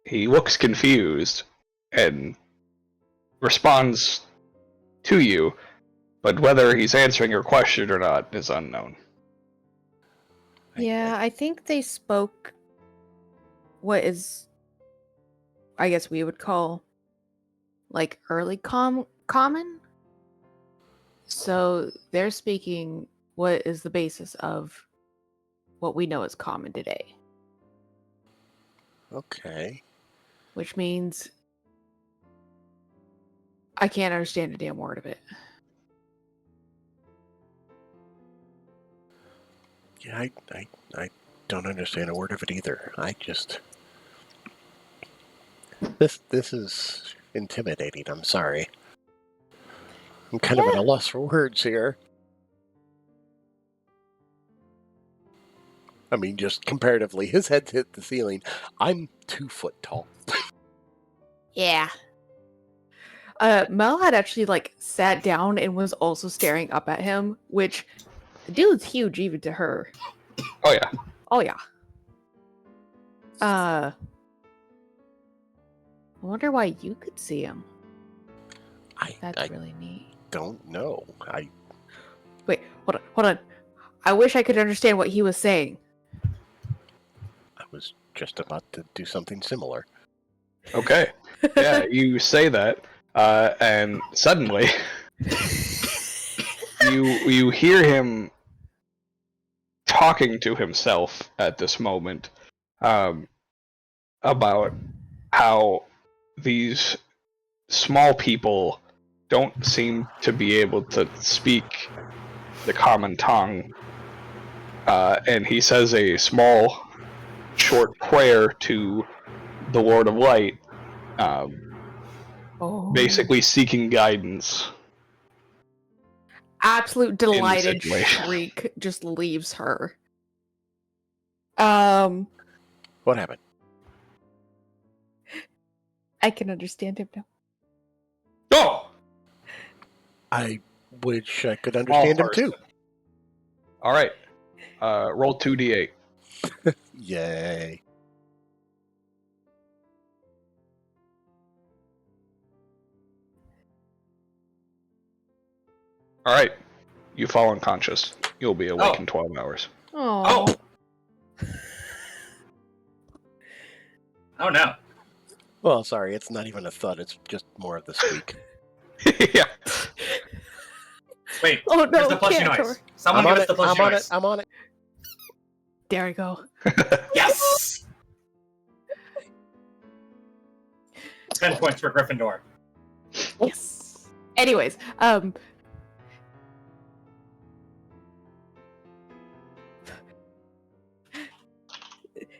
He looks confused and responds to you, but whether he's answering your question or not is unknown. Yeah, I think they spoke what is, I guess we would call, like, early common? So they're speaking what is the basis of what we know as common today. Okay. Which means I can't understand a damn word of it. Yeah, I don't understand a word of it either. This is intimidating. I'm sorry. I'm kind of at a loss for words here. I mean, just comparatively, his head's hit the ceiling. I'm 2 foot tall. Yeah. Mel had actually, like, sat down and was also staring up at him, which, the dude's huge even to her. Oh yeah. Oh yeah. I wonder why you could see him. That's really neat. Don't know. Wait, hold on. I wish I could understand what he was saying. I was just about to do something similar. Okay. Yeah, you say that, and suddenly you hear him talking to himself at this moment, about how these small people don't seem to be able to speak the common tongue, and he says a small, short prayer to the Lord of Light, basically seeking guidance. Absolute delighted shriek just leaves her. What happened? I can understand him now. Oh! I wish I could understand him too. Alright. Roll 2d8. Yay. Alright. You fall unconscious. You'll be awake in 12 hours. Oh. Oh no. Well, sorry, it's not even a thud. It's just more of the squeak. Yeah. Wait. Oh no, Where's the plushy noise? Someone give us the plushy noise. I'm on it. There we go. Yes! 10 points for Gryffindor. Yes. Anyways,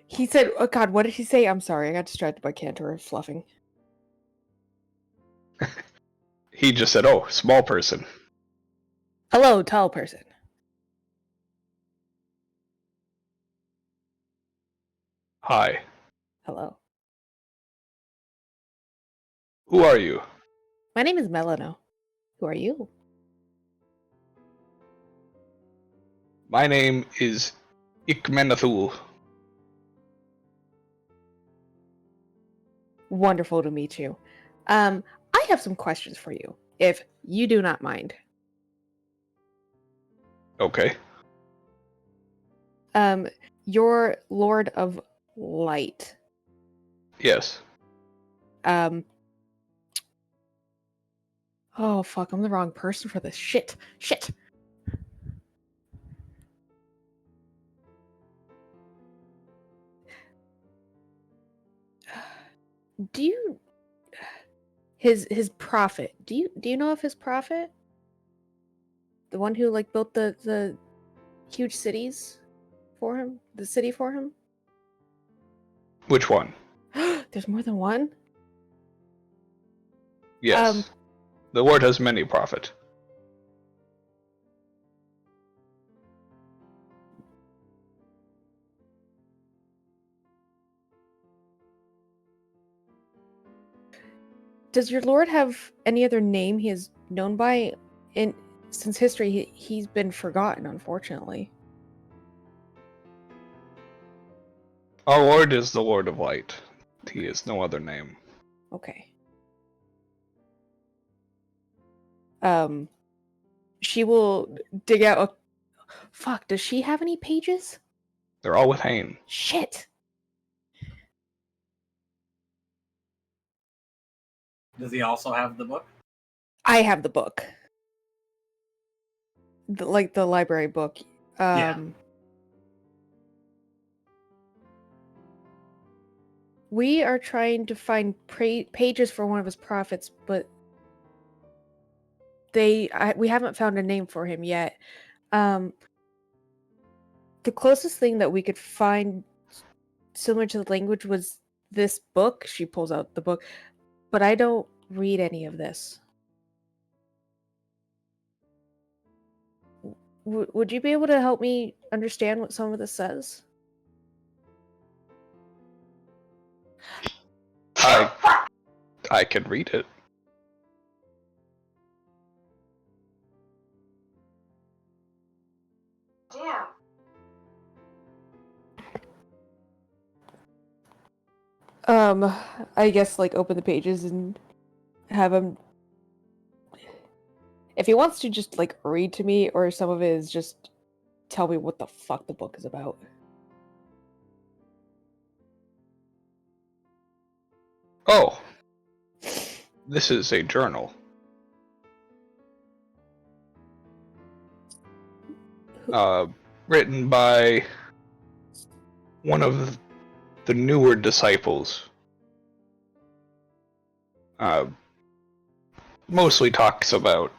he said, oh god, what did he say? I'm sorry, I got distracted by Cantor fluffing. He just said, oh, small person. Hello, tall person. Hi. Hello. Who are you? My name is Melano. Who are you? My name is Ikmenathul. Wonderful to meet you. I have some questions for you, if you do not mind. Okay. You're Lord of Light. Yes. Oh fuck, I'm the wrong person for this. Shit. Do his prophet. Do you know of his prophet? The one who like built the huge cities for him, the city for him. Which one? There's more than one. Yes. The Lord has many prophet. Does your lord have any other name he is known by? Since history, he's been forgotten, unfortunately. Our Lord is the Lord of Light. He has no other name. Okay. She will dig out a... Fuck, does she have any pages? They're all with Hain. Shit. Does he also have the book? I have the book. Like the library book. Yeah. We are trying to find pages for one of his prophets, but we haven't found a name for him yet. The closest thing that we could find similar to the language was this book. She pulls out the book, but I don't read any of this. Would you be able to help me understand what some of this says? I can read it. I guess like open the pages and have him. If he wants to just like read to me, or some of it is just tell me what the fuck the book is about. Oh. This is a journal. Written by one of the newer disciples. Mostly talks about,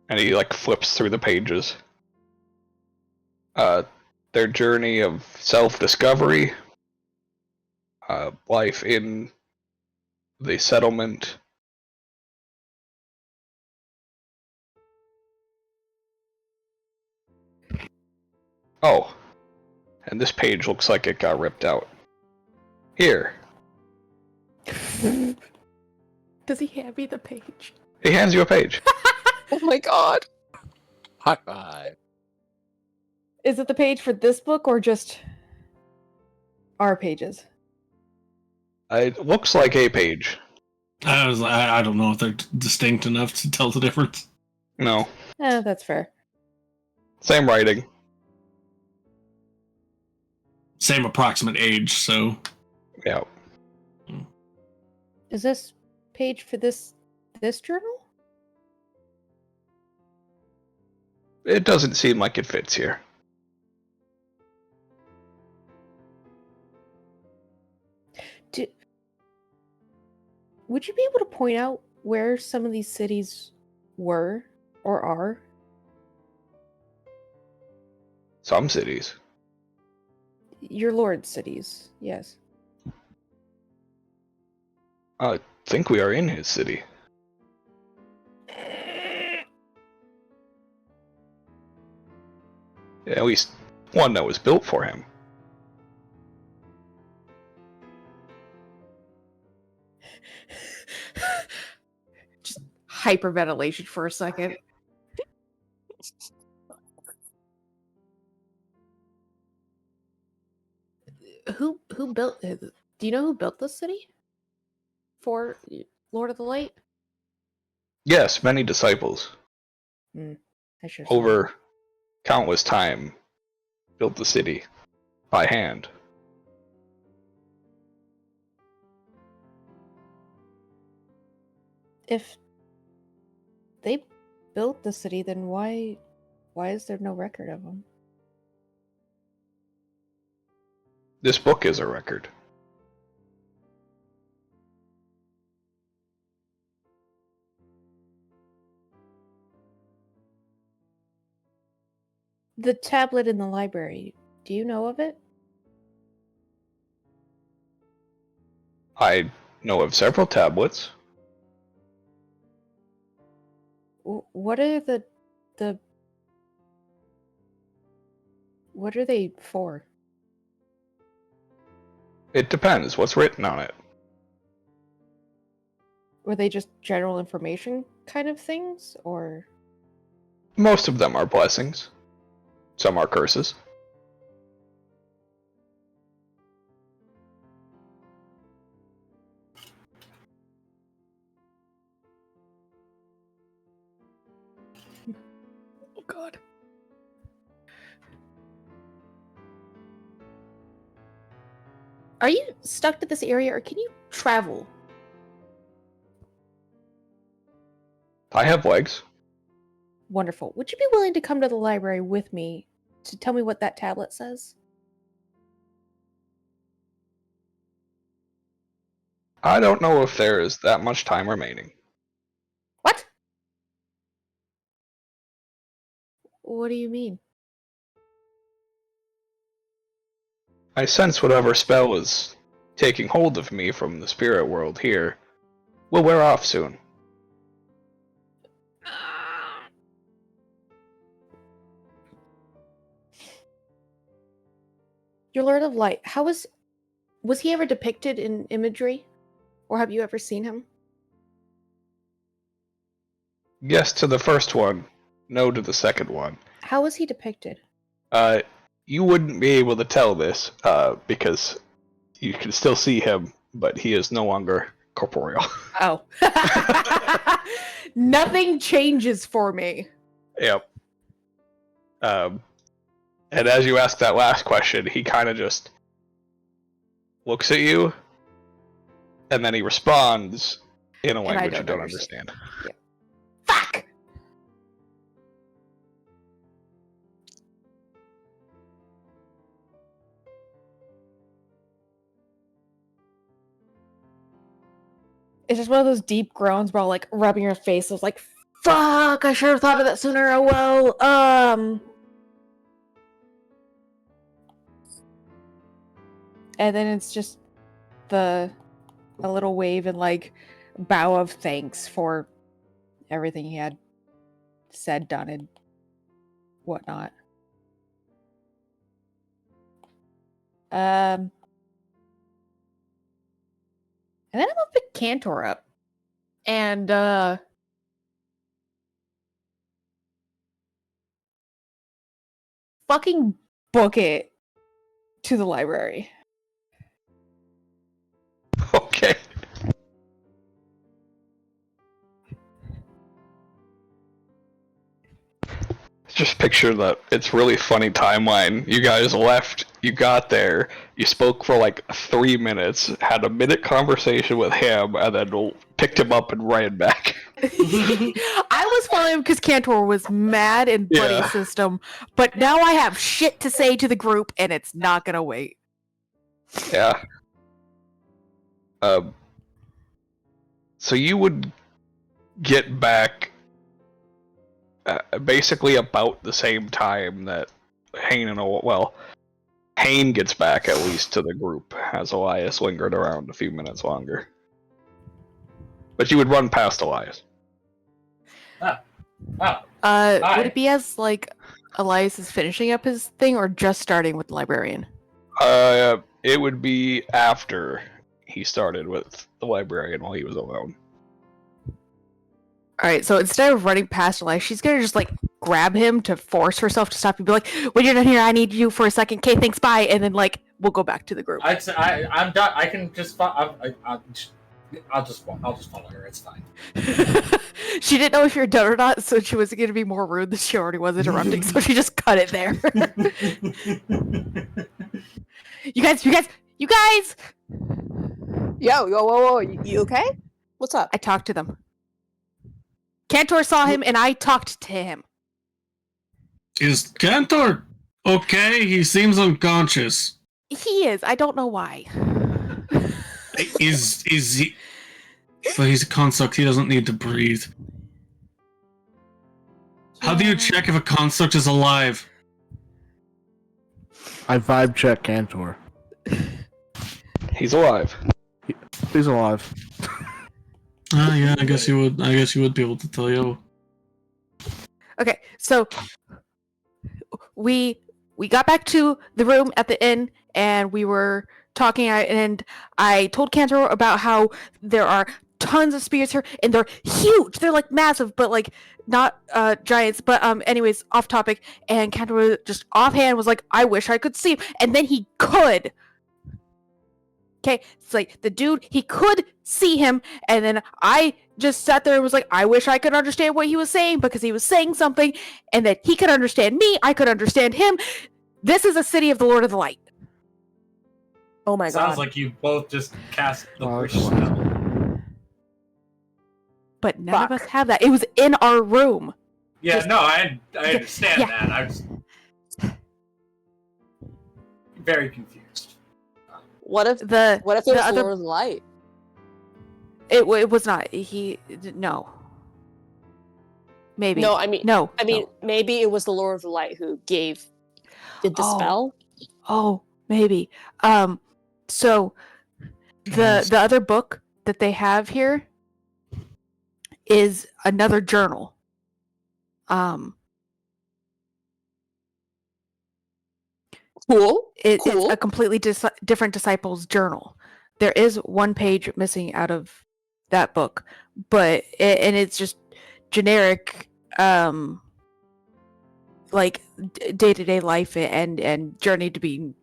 and he like flips through the pages. Their journey of self-discovery, life in the settlement. Oh, and this page looks like it got ripped out. Here. Does he hand me the page? He hands you a page. Oh my god. High five. Is it the page for this book or just our pages? It looks like a page. I don't know if they're distinct enough to tell the difference. No. That's fair. Same writing. Same approximate age, so. Yeah. Is this page for this journal? It doesn't seem like it fits here. Would you be able to point out where some of these cities were or are? Some cities. Your lord's cities, yes. I think we are in his city. Yeah, at least one that was built for him. Just hyperventilation for a second. Who built it? Do you know who built this city? For Lord of the Light? Yes, many disciples. I should Over countless time, built the city by hand. If they built the city, then why is there no record of them? This book is a record. The tablet in the library. Do you know of it? I know of several tablets. What are the what are they for? It depends what's written on it. Were they just general information kind of things, or? Most of them are blessings. Some are curses. Oh God. Are you stuck to this area, or can you travel? I have legs. Wonderful. Would you be willing to come to the library with me to tell me what that tablet says? I don't know if there is that much time remaining. What? What do you mean? I sense whatever spell is taking hold of me from the spirit world here will wear off soon. Your Lord of Light, was he ever depicted in imagery? Or have you ever seen him? Yes to the first one, no to the second one. How was he depicted? You wouldn't be able to tell this, because you can still see him, but he is no longer corporeal. Oh. Nothing changes for me. Yep. And as you ask that last question, he kind of just looks at you, and then he responds in a language you don't understand. Yeah. Fuck! It's just one of those deep groans while like rubbing your face. It's like, fuck, I should have thought of that sooner. Oh well, and then it's just a little wave and like bow of thanks for everything he had said, done, and whatnot. And then I'm gonna pick Cantor up. And fucking book it to the library. Okay. Just picture that it's really funny timeline. You guys left, you got there, you spoke for like 3 minutes, had a minute conversation with him, and then picked him up and ran back. I was following him because Cantor was mad in Buddy System, but now I have shit to say to the group, and it's not gonna wait. Yeah. So you would get back basically about the same time that Hain gets back at least to the group, as Elias lingered around a few minutes longer. But you would run past Elias. Would it be as like Elias is finishing up his thing, or just starting with the librarian? It would be after he started with the librarian while he was alone. Alright, so instead of running past Elias, she's gonna just like grab him to force herself to stop and be like, when you're done here, I need you for a second. Okay, thanks, bye. And then like we'll go back to the group. I'm done. I can just. I'll just follow her. It's fine. She didn't know if you're done or not, so she was gonna be more rude than she already was interrupting, so she just cut it there. You guys! Yo, whoa, you okay? What's up? I talked to them. Cantor saw him, and I talked to him. Is Cantor okay? He seems unconscious. He is. I don't know why. Is he? But he's a construct. He doesn't need to breathe. How do you check if a construct is alive? I vibe check Cantor. He's alive. He's alive. Yeah, I guess you would. I guess you would be able to tell you. Okay, so we got back to the room at the inn, and we were talking, and I told Cantor about how there are tons of spirits here, and they're huge. They're like massive, but like not giants. But anyways, off topic. And Cantor just offhand was like, "I wish I could see him," and then he could. Okay, it's like the dude, he could see him, and then I just sat there and was like, I wish I could understand what he was saying, because he was saying something, and that he could understand me, I could understand him. This is a city of the Lord of the Light. Oh my god. Sounds like you both just cast the Oh, wish that's spell. But none of us have that. It was in our room. Yeah, Just- no, I understand yeah. that. I was very confused. What if The it was the the other Lord of the Light? it was not. No. Maybe. No, I mean no. maybe it was the Lord of the Light who did the Oh. spell. Oh, maybe. So the other book that they have here is another journal. Cool. It's Cool. a completely different disciple's journal. There is one page missing out of that book, but and it's just generic, like day-to-day life and journey to being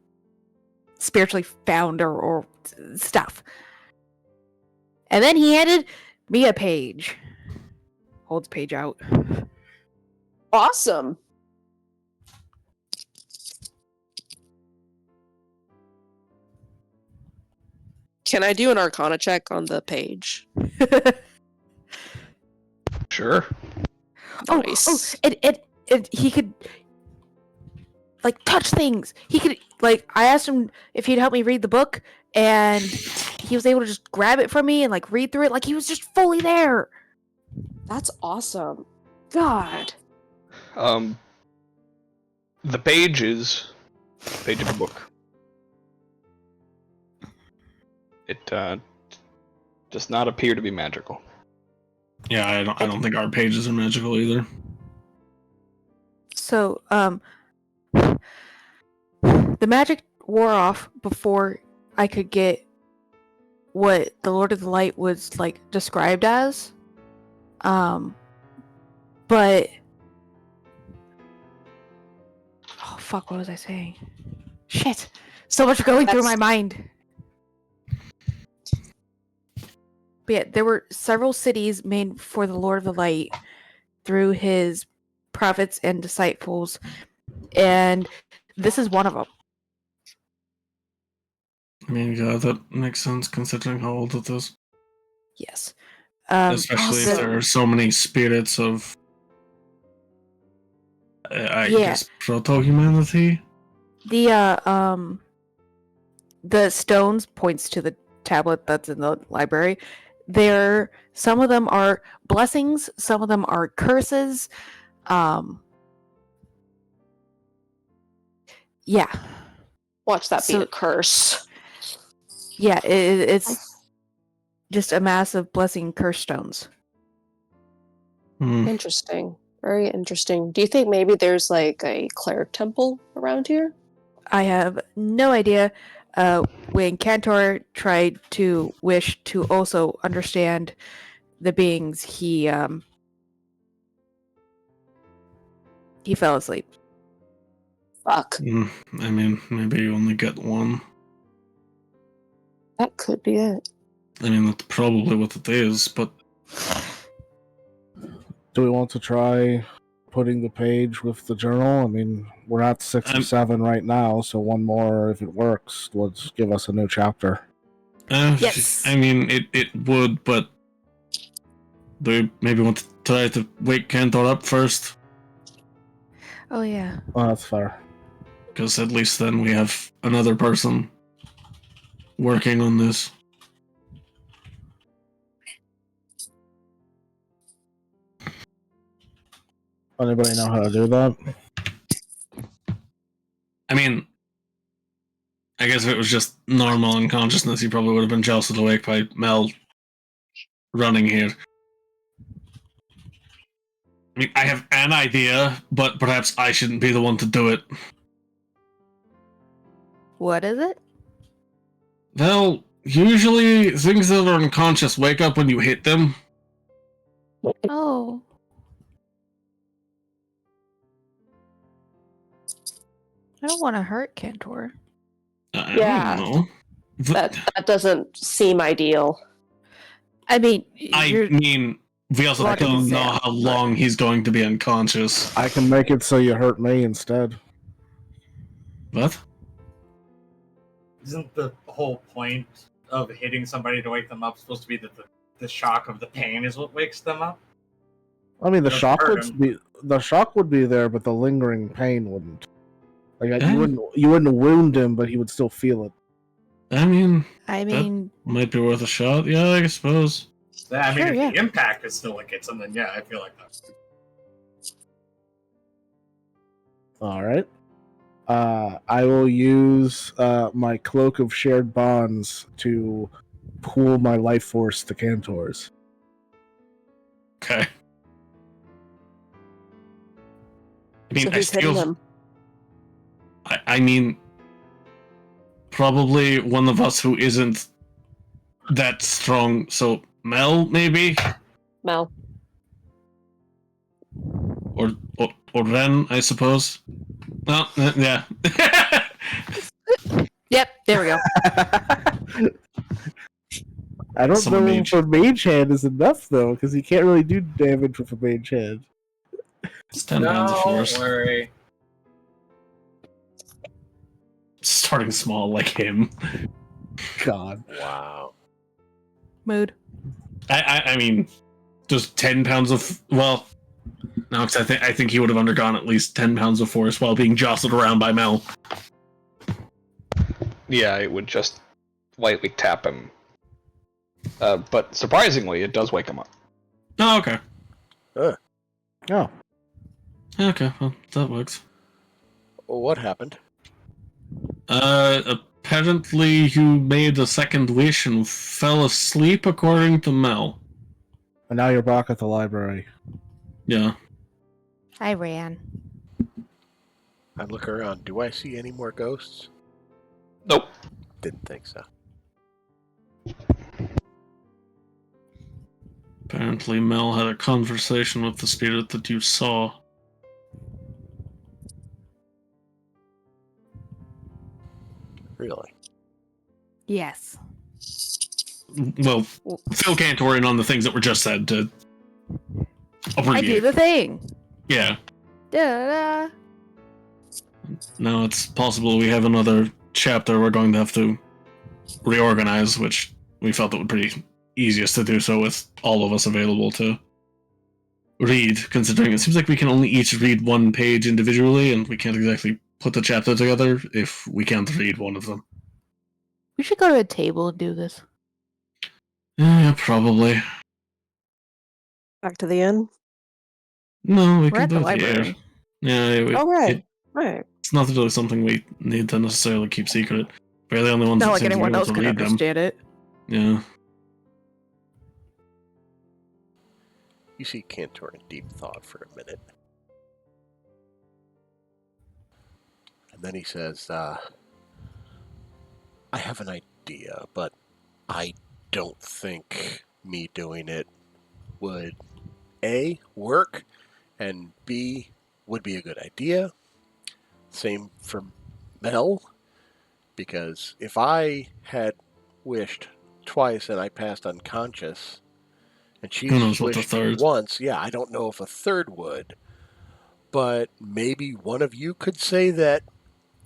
spiritually found or stuff. And then he handed me a page. Holds page out. Awesome. Can I do an Arcana check on the page? Sure. Nice. It he could like touch things. He could like I asked him if he'd help me read the book, and he was able to just grab it from me and like read through it, like he was just fully there. That's awesome. God. The page is page of a book. It does not appear to be magical. Yeah, I don't think our pages are magical either. So, the magic wore off before I could get what the Lord of the Light was like described as. But oh fuck, what was I saying? Shit. So much going through my mind. But yeah, there were several cities made for the Lord of the Light through his prophets and disciples, and this is one of them. I mean, yeah, that makes sense considering how old it is. Yes. Especially if there are so many spirits of, I guess, proto-humanity. The stones points to the tablet that's in the library. Some of them are blessings, some of them are curses. Yeah. Watch that be a curse. Yeah, it's just a massive blessing curse stones. Interesting. Very interesting. Do you think maybe there's like a cleric temple around here? I have no idea. When Cantor tried to wish to also understand the beings, he fell asleep. Fuck. I mean, maybe you only get one. That could be it. I mean, that's probably what it is, but... Do we want to try putting the page with the journal? I mean, we're at 6 or 7 right now, so one more, if it works, would give us a new chapter. Yes. I mean, it would, but... Do we maybe want to try to wake Cantor up first? Oh, yeah. Oh, that's fair. Because at least then we have another person working on this. Anybody know how to do that? I mean, I guess if it was just normal unconsciousness, he probably would have been jostled awake by Mel running here. I mean, I have an idea, but perhaps I shouldn't be the one to do it. What is it? Well, usually things that are unconscious wake up when you hit them. Oh. I don't want to hurt Cantor. I Yeah. don't know. That doesn't seem ideal. I mean, I mean, we also What don't know example? how long he's going to be unconscious. I can make it so you hurt me instead. What? Isn't the whole point of hitting somebody to wake them up supposed to be that the shock of the pain is what wakes them up? I mean, the Doesn't shock hurt would be there, but the lingering pain wouldn't. Like Eh? you wouldn't wound him, but he would still feel it. I mean, I mean, might be worth a shot. Yeah, I suppose. I mean, Sure, if yeah. the impact is still what gets them, then yeah, I feel like that. All right. I will use my cloak of shared bonds to pool my life force to Cantor's. Okay. I mean, So who's hitting him? I mean, probably one of us who isn't that strong. So Mel, maybe, Mel. or Ren, I suppose. No, yeah. yep, there we go. I don't Someone know mage. if a mage hand is enough though, because you can't really do damage with a mage hand. It's 10 pounds of force. Don't worry. Starting small like him. God. Wow. Mood. I mean, just 10 pounds of no, because I think he would have undergone at least 10 pounds of force while being jostled around by Mel. Yeah, it would just lightly tap him. But surprisingly, it does wake him up. Oh, okay. Oh. Okay, well, that works. Well, what happened? Apparently you made a second wish and fell asleep, according to Mel. And now you're back at the library. Yeah. I ran. I look around. Do I see any more ghosts? Nope. Didn't think so. Apparently Mel had a conversation with the spirit that you saw. Really? Yes. Well, Phil Cantor in on the things that were just said to I do abbreviate. the thing. Yeah. Da-da-da. Now it's possible we have another chapter we're going to have to reorganize, which we felt it would be pretty easiest to do so with all of us available to read, considering it seems like we can only each read one page individually, and we can't exactly put the chapter together if we can't read one of them. We should go to a table and do this. Yeah, probably. Back to the inn. No, we We're can at the do it here. library. Yeah, Oh, right. Right. it's not really something we need to necessarily keep secret. We're the only ones Not that like seem to be anyone able else to can read them. understand it. Yeah. You see Cantor in deep thought for a minute. And then he says, I have an idea, but I don't think me doing it would A, work, and B, would be a good idea. Same for Mel, because if I had wished twice and I passed unconscious, and she's Who knows what the wished third? once, yeah, I don't know if a third would, but maybe one of you could say that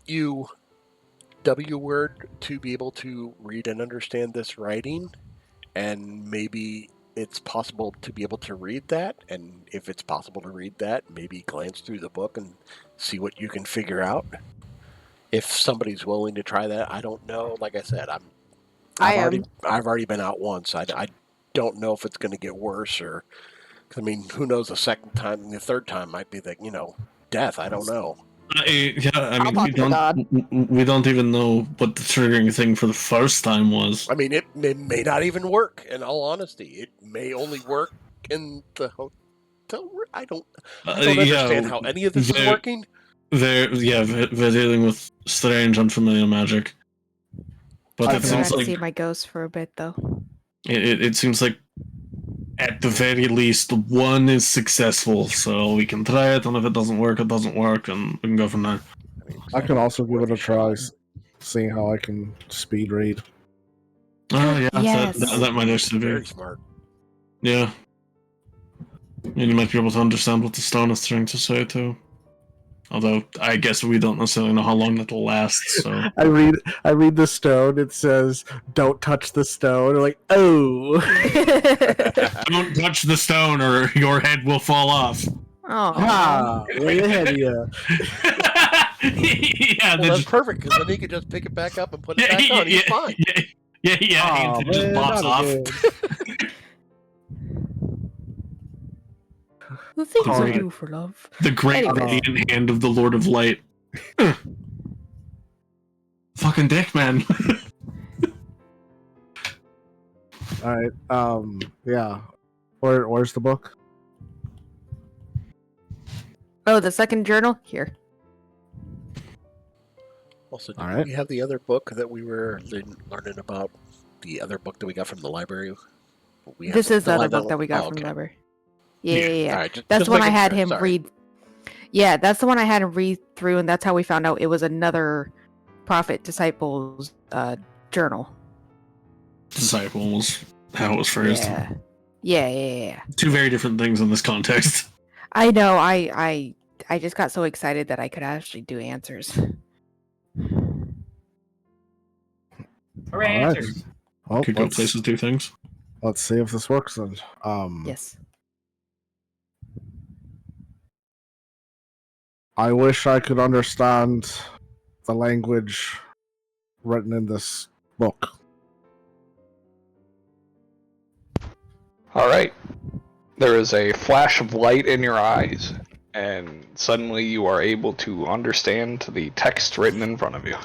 you W word to be able to read and understand this writing, and maybe it's possible to be able to read that, and if it's possible to read that, maybe glance through the book and see what you can figure out. If somebody's willing to try that, I don't know. Like I said, I've already been out once. I don't know if it's going to get worse, or I mean, who knows? The second time, and the third time might be the death. I don't know. Yeah, I I'll mean, talk to the god. we don't even know what the triggering thing for the first time was. I mean, it may not even work. In all honesty, it may only work in the hotel room. I don't understand how any of this is working. They're dealing with strange, unfamiliar magic. But I it I've been seems trying to like see my ghost for a bit though. it seems like at the very least one is successful, so we can try it, and if it doesn't work, and we can go from there. I can also give it a try, seeing how I can speed read. Oh yeah, Yes. that might actually be. Very smart. Yeah. And you might be able to understand what the stone is trying to say too. Although I guess we don't necessarily know how long that'll last, so I read the stone. It says, "Don't touch the stone." I'm like, oh. don't touch the stone or your head will fall off. Ah, way ahead of you. Yeah, Well, that's perfect because then he could just pick it back up and put it back on. He's fine. Yeah, Oh, he just man, bops not off. again. The things I Alright. do for love. The great Anyways. radiant hand of the Lord of Light. Fucking dick, man. All right. Yeah. Where's the book? Oh, the second journal? Here. Also, did All right. we have the other book that we were learning about? The other book that we got from the library? This is the other line book that we got oh, from the okay. library. Yeah. All right, That's just the one I making had sure, him sorry. read. Yeah, that's the one I had him read through, and that's how we found out it was another prophet disciple's journal. Disciple was how it was phrased. Yeah. Two very different things in this context. I know. I just got so excited that I could actually do answers. Hooray, All right. answers. Well, Could go places, do things. let's see if this works then. Yes. I wish I could understand the language written in this book. All right. There is a flash of light in your eyes, and suddenly you are able to understand the text written in front of you.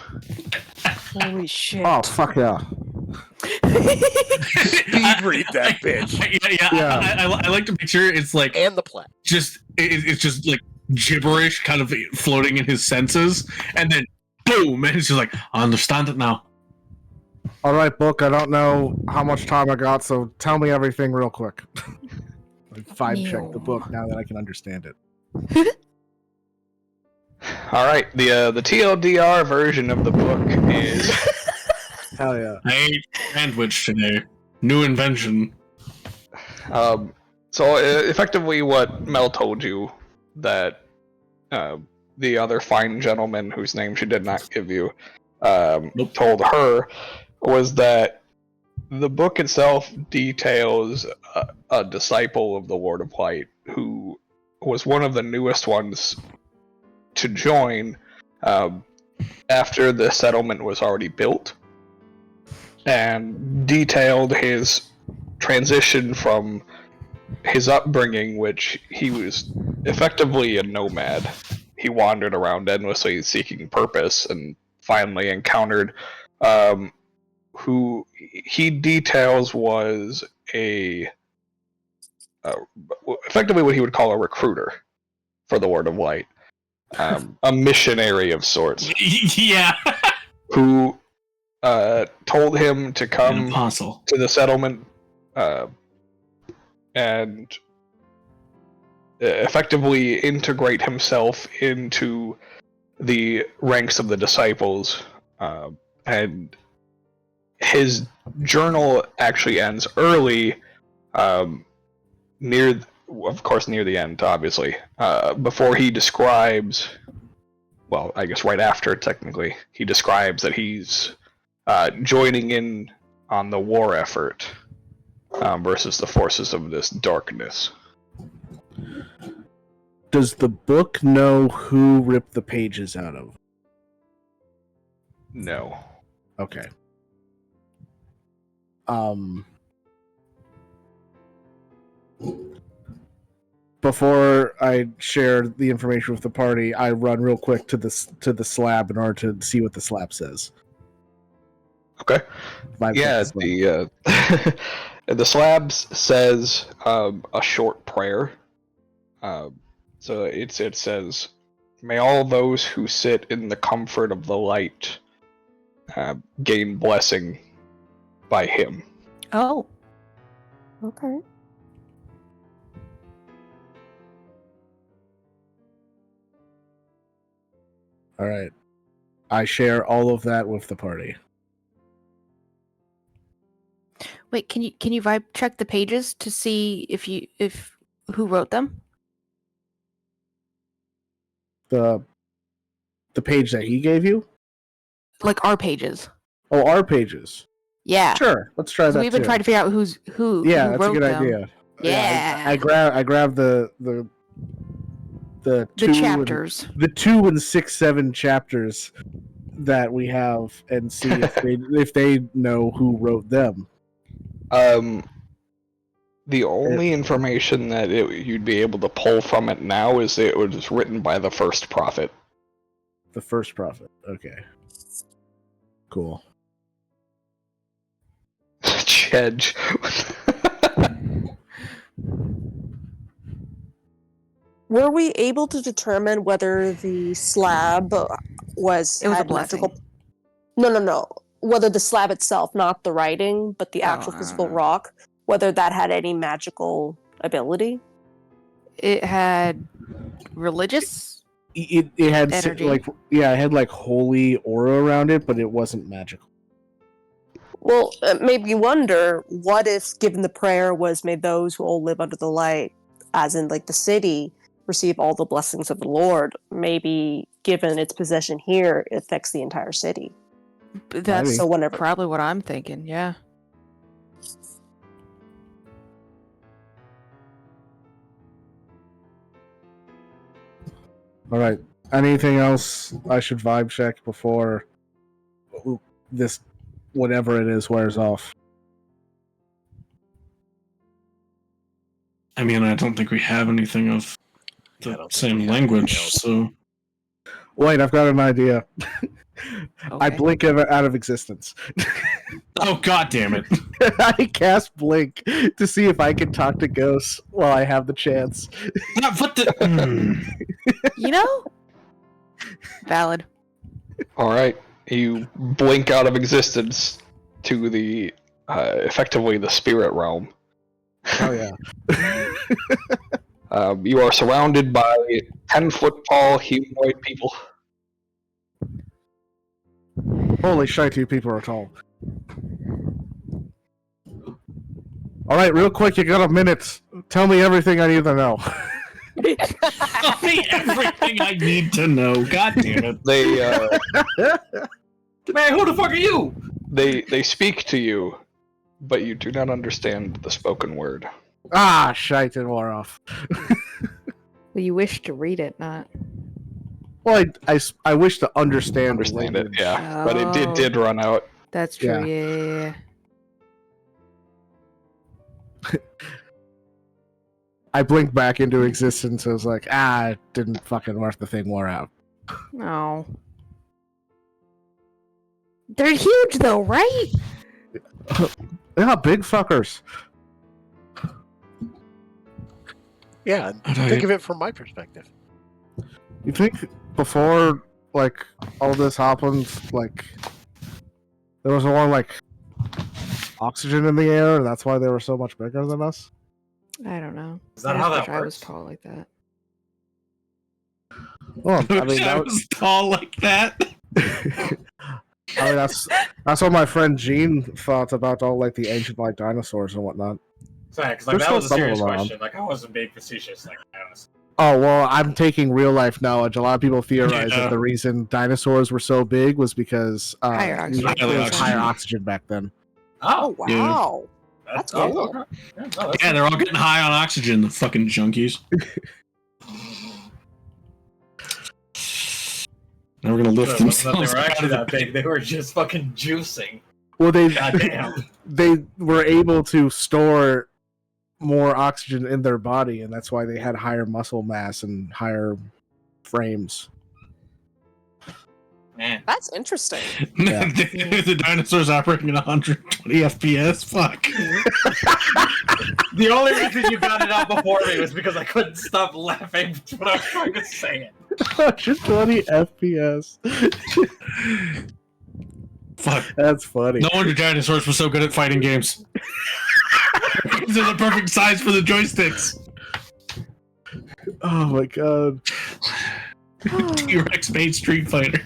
Holy shit. Oh, fuck yeah. Speed read that bitch. Yeah. I like to picture it's like And the plat. it's just like gibberish kind of floating in his senses, and then boom, and it's just like, I understand it now. All right, book. I don't know how much time I got, so tell me everything real quick. Check the book now that I can understand it. All right. The TLDR version of the book is Hell yeah. I ate sandwich today. New invention. so effectively what Mel told you that the other fine gentleman whose name she did not give you told her was that the book itself details a disciple of the Lord of Light who was one of the newest ones to join after the settlement was already built, and detailed his transition from his upbringing, which he was effectively a nomad. He wandered around endlessly seeking purpose and finally encountered who he details was effectively what he would call a recruiter for the Lord of Light, a missionary of sorts, Yeah. who told him to An come apostle. to the settlement and effectively integrate himself into the ranks of the disciples, and his journal actually ends early, near the end, obviously, before he describes, well, I guess right after, technically, he describes that he's joining in on the war effort versus the forces of this darkness. Does the book know who ripped the pages out of? No. Okay. before I share the information with the party, I run real quick to the slab in order to see what the slab says. Okay. Vibe Yeah, check the the the slabs says a short prayer. So it says, "May all those who sit in the comfort of the light gain blessing by him." Oh, Okay. All right. I share all of that with the party. wait. Can you vibe check the pages to see if who wrote them? The page that he gave you? Like our pages. Oh, our pages. Yeah. Sure. Let's try that We've been too. trying to figure out who Yeah, who that's a wrote good them. idea. Yeah. I grabbed the The two chapters. the 2 and 6, 7 chapters that we have, and see if they know who wrote them. The only information that you'd be able to pull from it now is that it was written by the first prophet. The first prophet. Okay. Cool. Chedge. Were we able to determine whether the slab It was a had blessing. magical? No. Whether the slab itself, not the writing, but the actual physical rock, whether that had any magical ability? It had religious. It had Energy. it had like holy aura around it, but it wasn't magical. Well, it made me wonder, what if, given the prayer was, "May those who all live under the light," as in like the city, receive all the blessings of the Lord, maybe given its possession here, it affects the entire city. That's So whenever probably what I'm thinking. Yeah. All right. Anything else I should vibe check before this, whatever it is, wears off? I mean, I don't think we have anything of I the don't think same we have language, anything else. so Wait, I've got an idea. I Okay. blink out of existence. oh god damn it! I cast blink to see if I can talk to ghosts while I have the chance. What the? You know? Valid. All right, you blink out of existence to the effectively the spirit realm. Oh yeah. You are surrounded by 10-foot tall humanoid people. Holy shit, you people are tall. All right, real quick, you got a minute. Tell me everything I need to know. Tell me everything I need to know. God damn it! They Man, who the fuck are you? they speak to you, but you do not understand the spoken word. Ah, shite, it wore off. Well, you wish to read it, not. Well, I wish to understand Understand it, language. yeah, but it Oh. did run out. That's true. Yeah. I blinked back into existence. I was like, it didn't fucking work. The thing wore out. No. They're huge, though, right? Yeah, big fuckers. Yeah, Alright. think of it from my perspective. You think before, like, all this happened, like, there was a lot of, like, oxygen in the air, and that's why they were so much bigger than us? I don't know. Is that I how wish that I was works? tall like that. Well, I mean, I was tall like that. that's what my friend Gene thought about all, like, the ancient, like, dinosaurs and whatnot. Sorry, because like, There's that was a still some of serious them around. question. Like, I wasn't being facetious. Like, I was. Oh, well, I'm taking real life knowledge. A lot of people theorize Yeah. that the reason dinosaurs were so big was because Higher oxygen. there was higher Oxygen. oxygen back then. Oh Oh, wow! That's cool. okay. Yeah, no, that's Yeah, they're all getting high on oxygen. The fucking junkies. Now we're gonna lift But themselves they were out actually of the that big. They were just fucking juicing. Well, God damn. they were able to store more oxygen in their body, and that's why they had higher muscle mass and higher frames. Man. That's interesting. Yeah. The dinosaurs operating at 120 FPS. Fuck. The only reason you got it out before me was because I couldn't stop laughing when I was trying to say it. 120 FPS. Fuck. That's funny. No wonder dinosaurs were so good at fighting games. They're the perfect size for the joysticks. Oh my god. T-Rex made Street Fighter.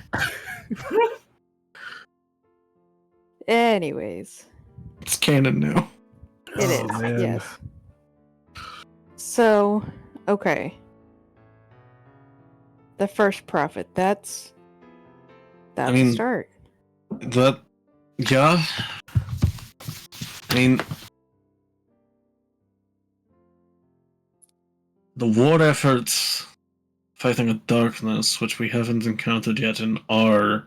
Anyways, It's canon now. it Oh, is. man. Yes. So, okay. The first prophet. That's I mean- a start. That, yeah. I mean, the war efforts fighting a darkness, which we haven't encountered yet in our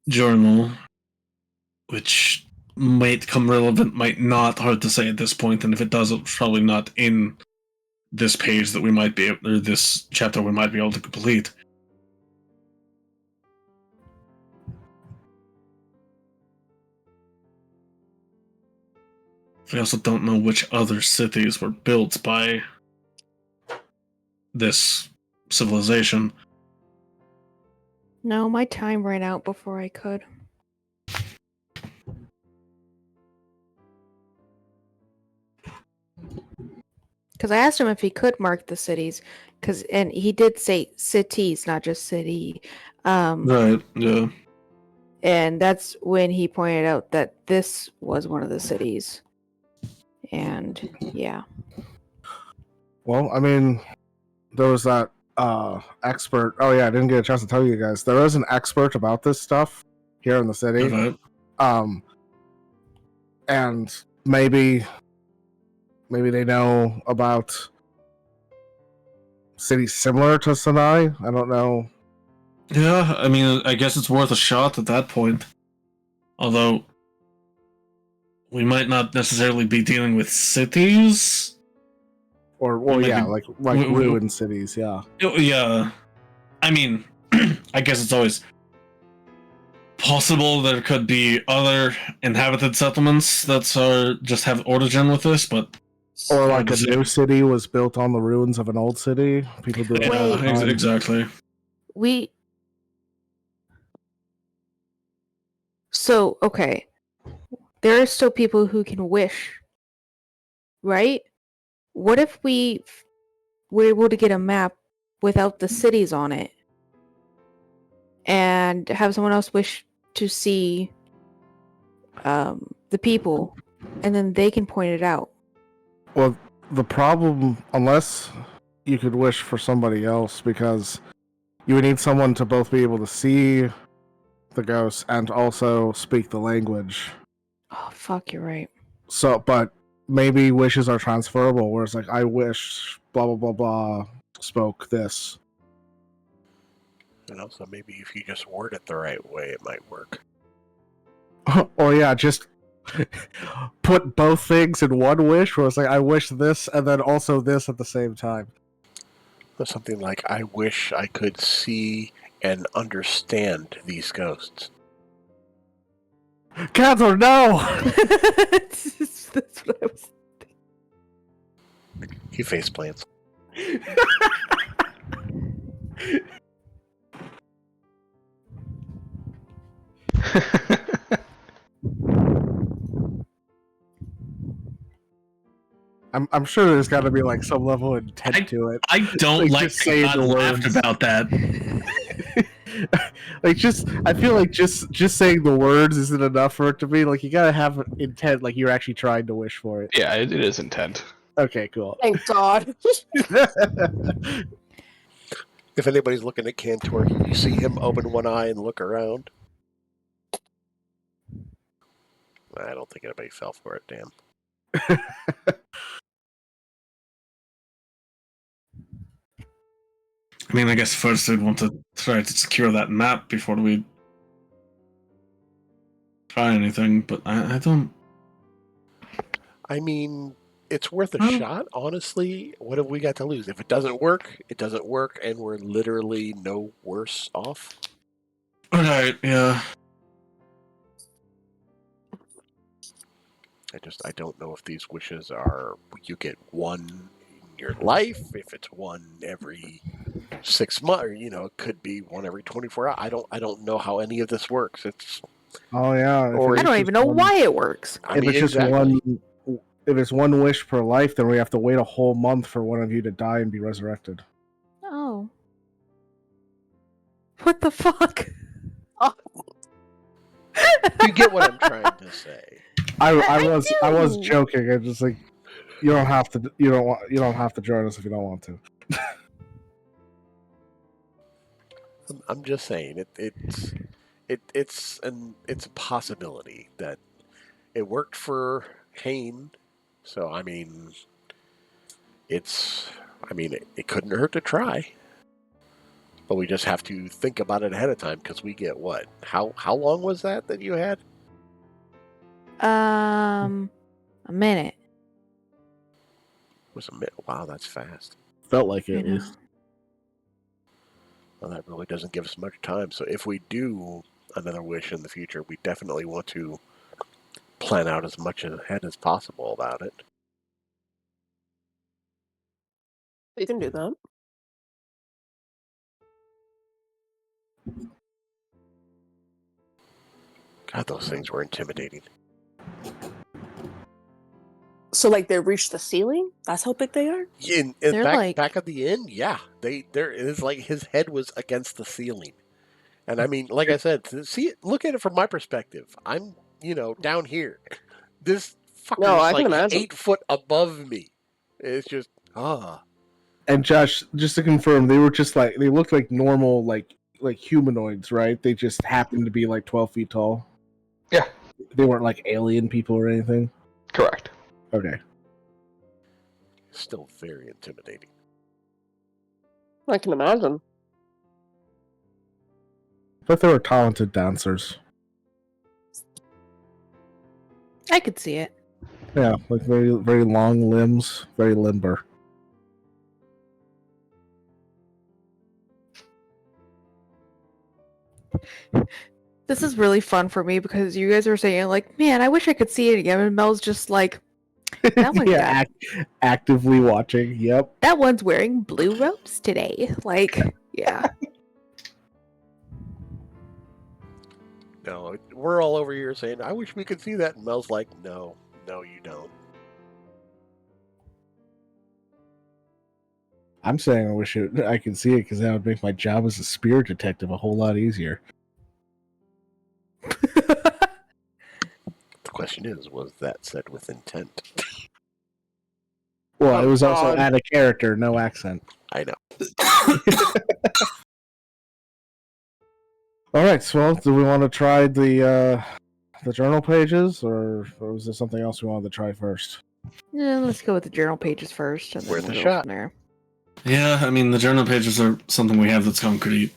journal, which might come relevant, might not, hard to say at this point, and if it does, it's probably not in this page that we might be able, or this chapter we might be able to complete. We also don't know which other cities were built by this civilization. No, my time ran out before I could. Because I asked him if he could mark the cities, and he did say cities, not just city. Right, yeah. And that's when he pointed out that this was one of the cities. And yeah. Well, I mean, there was that expert. Oh yeah, I didn't get a chance to tell you guys. There is an expert about this stuff here in the city. Okay. And maybe they know about cities similar to Sinai. I don't know. Yeah, I mean, I guess it's worth a shot at that point. Although, we might not necessarily be dealing with cities. Or Maybe- yeah, like we- ruined cities, yeah. Yeah. I mean, I guess it's always possible there could be other inhabited settlements that are just have origin with this, but Or like a Obviously. new city was built on the ruins of an old city. People do it. Wait. all the time. exactly. So, okay. There are still people who can wish, right? What if we were able to get a map without the cities on it and have someone else wish to see the people, and then they can point it out? Well, the problem, unless you could wish for somebody else, because you would need someone to both be able to see the ghosts and also speak the language. Oh, fuck, you're right. So, but maybe wishes are transferable, where it's like, I wish blah blah blah blah spoke this. And also, maybe if you just word it the right way, it might work. Or yeah, just put both things in one wish, where it's like, I wish this and then also this at the same time. Or something like, I wish I could see and understand these ghosts. Catherine, no! That's what I was. He face plants. I'm sure there's got to be like some level of intent to it. I don't Like, like just saying I the laughed words. about that. Like, I feel like just saying the words isn't enough for it to be like, you gotta have intent, like you're actually trying to wish for it. Yeah, it is intent. Okay, cool. Thank God. If anybody's looking at Cantor, you see him open one eye and look around. I don't think anybody fell for it, damn. I mean, I guess first we'd want to try to secure that map before we try anything, but I don't... I mean, it's worth a shot. Honestly, what have we got to lose? If it doesn't work, it doesn't work, and we're literally no worse off. Right, yeah. I don't know if these wishes are you get one in your life, if it's one every 6 months, or, it could be one every 24 hours. I don't know how any of this works. It's Oh yeah. Or I don't even know why it works. I If mean, it's just exactly. if it's one wish per life, then we have to wait a whole month for one of you to die and be resurrected. Oh. What the fuck? You get what I'm trying to say. I was do. joking. I just like you don't have to join us if you don't want to. I'm just saying it's a possibility that it worked for Hain, so I mean it couldn't hurt to try. But we just have to think about it ahead of time because we get what? How long was that you had? A minute. It was a minute. Wow, that's fast. Felt like it I at know. least. Well, that really doesn't give us much time. So if we do another wish in the future, we definitely want to plan out as much ahead as possible about it. You can do that. God, those things were intimidating. So, like, they reach the ceiling? That's how big they are? In They're back like- at the end, yeah, there is like his head was against the ceiling, and I mean, like I said, look at it from my perspective. I'm down here. This fucker No, I is can like imagine. 8 foot above me. It's just And Josh, just to confirm, they looked like normal like humanoids, right? They just happened to be like 12 feet tall. Yeah. They weren't like alien people or anything. Correct. Okay. still very intimidating. I can imagine. But they were talented dancers. I could see it. Yeah, like very, very long limbs, very limber. This is really fun for me because you guys are saying like, man, I wish I could see it again. And Mel's just like, that one got actively watching. Yep. that one's wearing blue robes today. Like, yeah. No, we're all over here saying, I wish we could see that. And Mel's like, no, you don't. I'm saying I wish I could see it because that would make my job as a spirit detective a whole lot easier. The question is, was that said with intent? Well, it was also God. out of character, no accent. I know. All right, so do we want to try the journal pages, or was there something else we wanted to try first? Yeah, let's go with the journal pages first. And then Worth we'll a go shot. from there. Yeah, I mean, the journal pages are something we have that's concrete.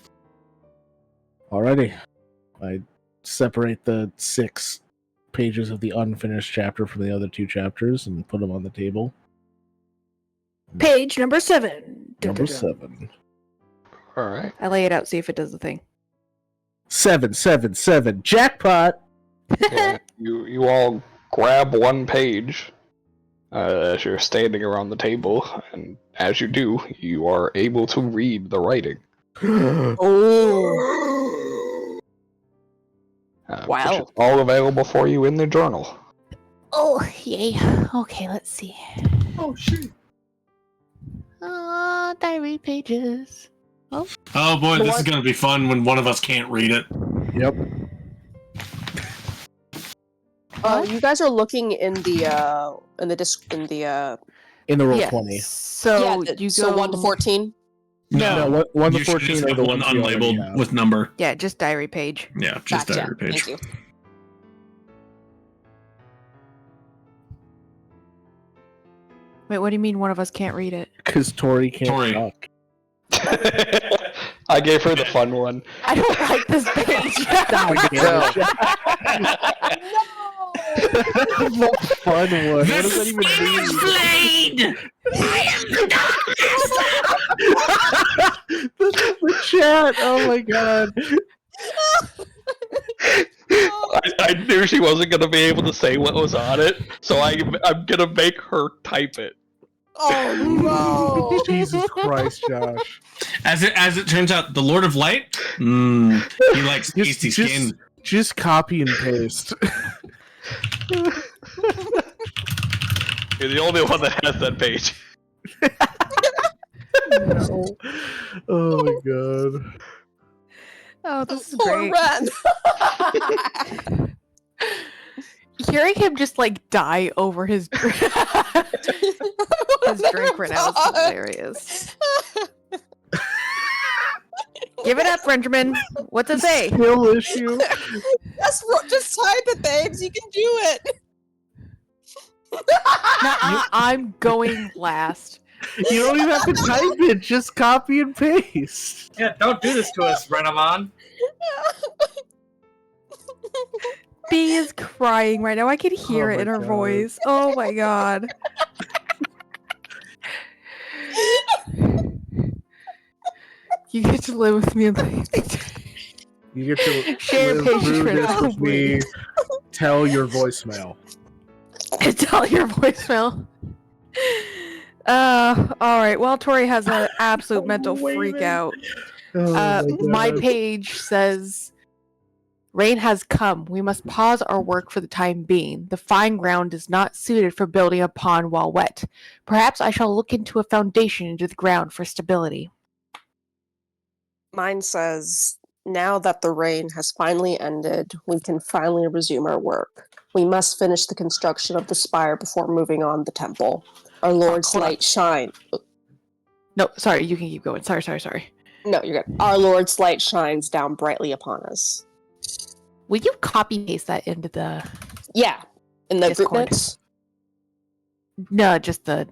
Alrighty. I separate the 6 pages of the unfinished chapter from the other 2 chapters and put them on the table. Page number 7. Number Dun-dun-dun. 7. All right. I lay it out, see if it does the thing. 777 jackpot. Yeah, you all grab one page as you're standing around the table, and as you do, you are able to read the writing. Oh. Which Wow. is all available for you in the journal. Oh, yay. Okay, let's see. Oh shit! Diary pages. Oh boy, this is gonna be fun when one of us can't read it. Yep. You guys are looking in the In the roll Yeah. 20. So you so go 1 to 14. No, 1 to You should 14 just are have the one ones we already unlabeled have. with number. Yeah, just diary page. Yeah, just Gotcha. diary page. Thank you. Wait, what do you mean one of us can't read it? Because Tori can't Tori. talk. I gave her the fun one. I don't like this page. God damn it. The fun one. What does that even mean? Blade! I am the darkness! This is the chat. Oh my god. I knew she wasn't going to be able to say what was on it, so I'm going to make her type it. Oh no! Jesus Christ, Josh. As it turns out, the Lord of Light, he likes tasty skin. Just copy and paste. You're the only one that has that page. No. Oh my god. Oh, this is Poor great. Ren. Hearing him just like die over his drink, his drink right now is hilarious. Give it up, Benjamin. What's it say? Skill issue. Just type it, babes. You can do it. I'm going last. You don't even have to type it. Just copy and paste. Yeah, don't do this to us, Renamon. B is crying right now. I can hear Oh it in my her God. voice. Oh my god. You get to live with me and You get to share live page through this with with me. Tell your voicemail. tell your voicemail. All right. Well, Tori has an absolute mental freak out. Oh My God. page says, "Rain has come. We must pause our work for the time being. The fine ground is not suited for building a pond while wet. Perhaps I shall look into a foundation into the ground for stability." Mine says, now that the rain has finally ended, we can finally resume our work. We must finish the construction of the spire before moving on the temple. Our Lord's hold on. light shine. No, sorry. You can keep going. Sorry. No, you're good. Our Lord's light shines down brightly upon us. Will you copy paste that into the? Yeah, in the group Discord. notes. No, just the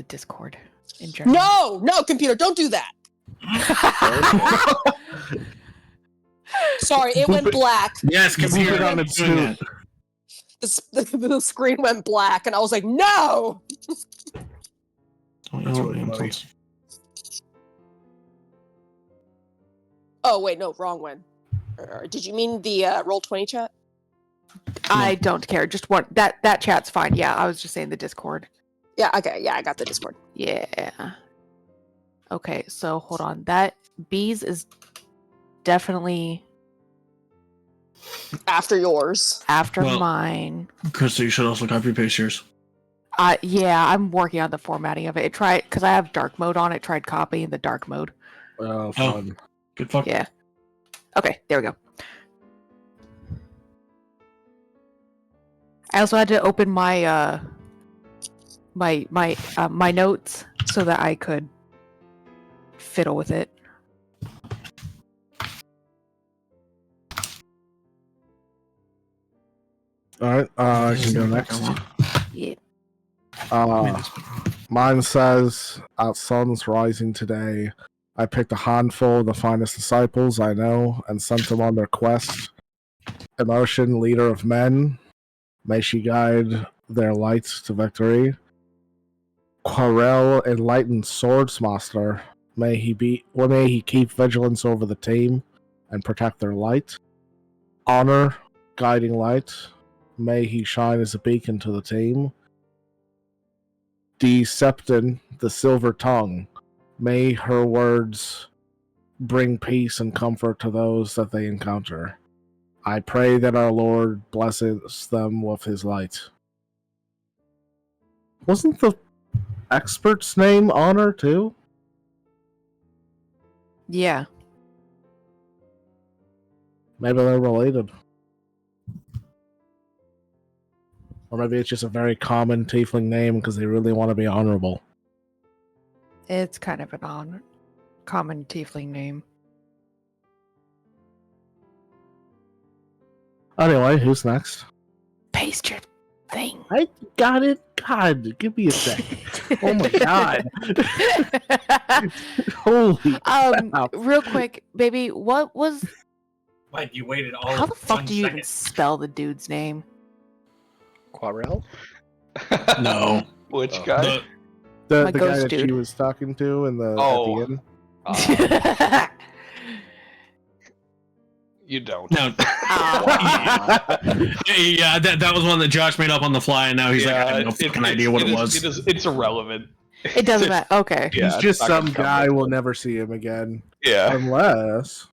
Discord in general. No, computer, don't do that. Sorry, it went black. Yes, computer Keep it on on its doing suit. that. The screen went black, and I was like, no! That's really funny. Oh, wait, no, wrong one. Did you mean the Roll20 chat? I don't care. Just one that chat's fine. Yeah, I was just saying the Discord. Yeah, okay, yeah, I got the Discord. Yeah. Okay, so hold on. That B's is definitely After yours. after Well- mine. Krista, you should also copy paste yours. Yeah, I'm working on the formatting of it. It tried because I have dark mode on. It tried copying the dark mode. Oh, fun. Good fuck. Yeah. Okay, there we go. I also had to open my my notes so that I could fiddle with it. All right, I can go next. Yeah. Mine says, "At sun's rising today, I picked a handful of the finest disciples I know and sent them on their quest. Emotion, leader of men, may she guide their light to victory. Karl, enlightened swordsmaster, may he keep vigilance over the team and protect their light. Honor, guiding light, may he shine as a beacon to the team. Deceptin, the silver tongue, may her words bring peace and comfort to those that they encounter. I pray that our Lord blesses them with his light." Wasn't the expert's name Honor too? Yeah. Maybe they're related. Or maybe it's just a very common tiefling name because they really want to be honorable. It's kind of an common tiefling name. Anyway, who's next? Paste your thing. I got it. God, give me a second. Oh my god. Holy crap. Real quick, baby, what was Wait, you waited all how of the fuck 1 do you second. even spell the dude's name? Quarrel? No. Which Oh. guy? The My guy ghost that she dude. was talking to in the Oh. at the inn. You don't. No. Aw. Yeah, that was one that Josh made up on the fly, and now he's like, I have no fucking idea what it was. It's irrelevant. It doesn't matter. Okay. Yeah, He's it's just not gonna some come guy. up. We'll never see him again, Yeah. unless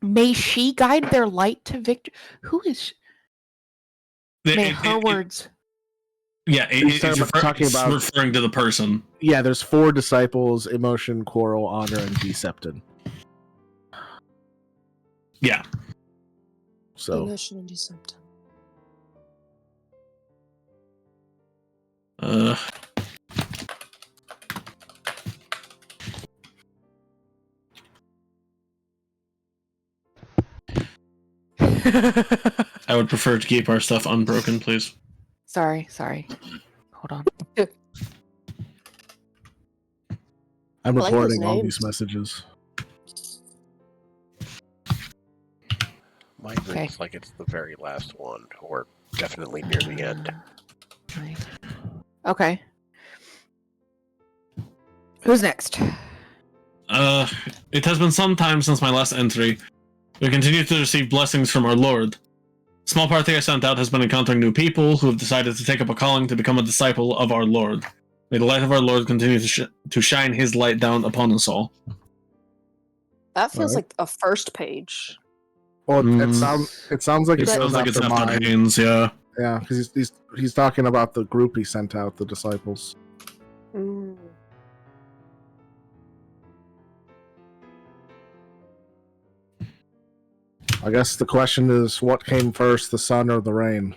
May she guide their light to victory. Who is? May her words. He's talking it's about- referring to the person. yeah. There's 4 disciples: emotion, quarrel, honor, and deception. Yeah. So Emotion and deception. I would prefer to keep our stuff unbroken, please. Sorry. Hold on. I'm I like those recording all names. these messages. Mine Okay. looks like it's the very last one, or definitely near the end. Okay. Who's next? It has been some time since my last entry. We continue to receive blessings from our Lord. Small party I sent out has been encountering new people who have decided to take up a calling to become a disciple of our Lord. May the light of our Lord continue to shine his light down upon us all. That feels Alright. like a first page. Well, Mm. it sounds like It it sounds goes like it's after after mine. Haynes, yeah. Yeah, because he's talking about the group he sent out, the disciples. Mm. I guess the question is, what came first, the sun or the rain?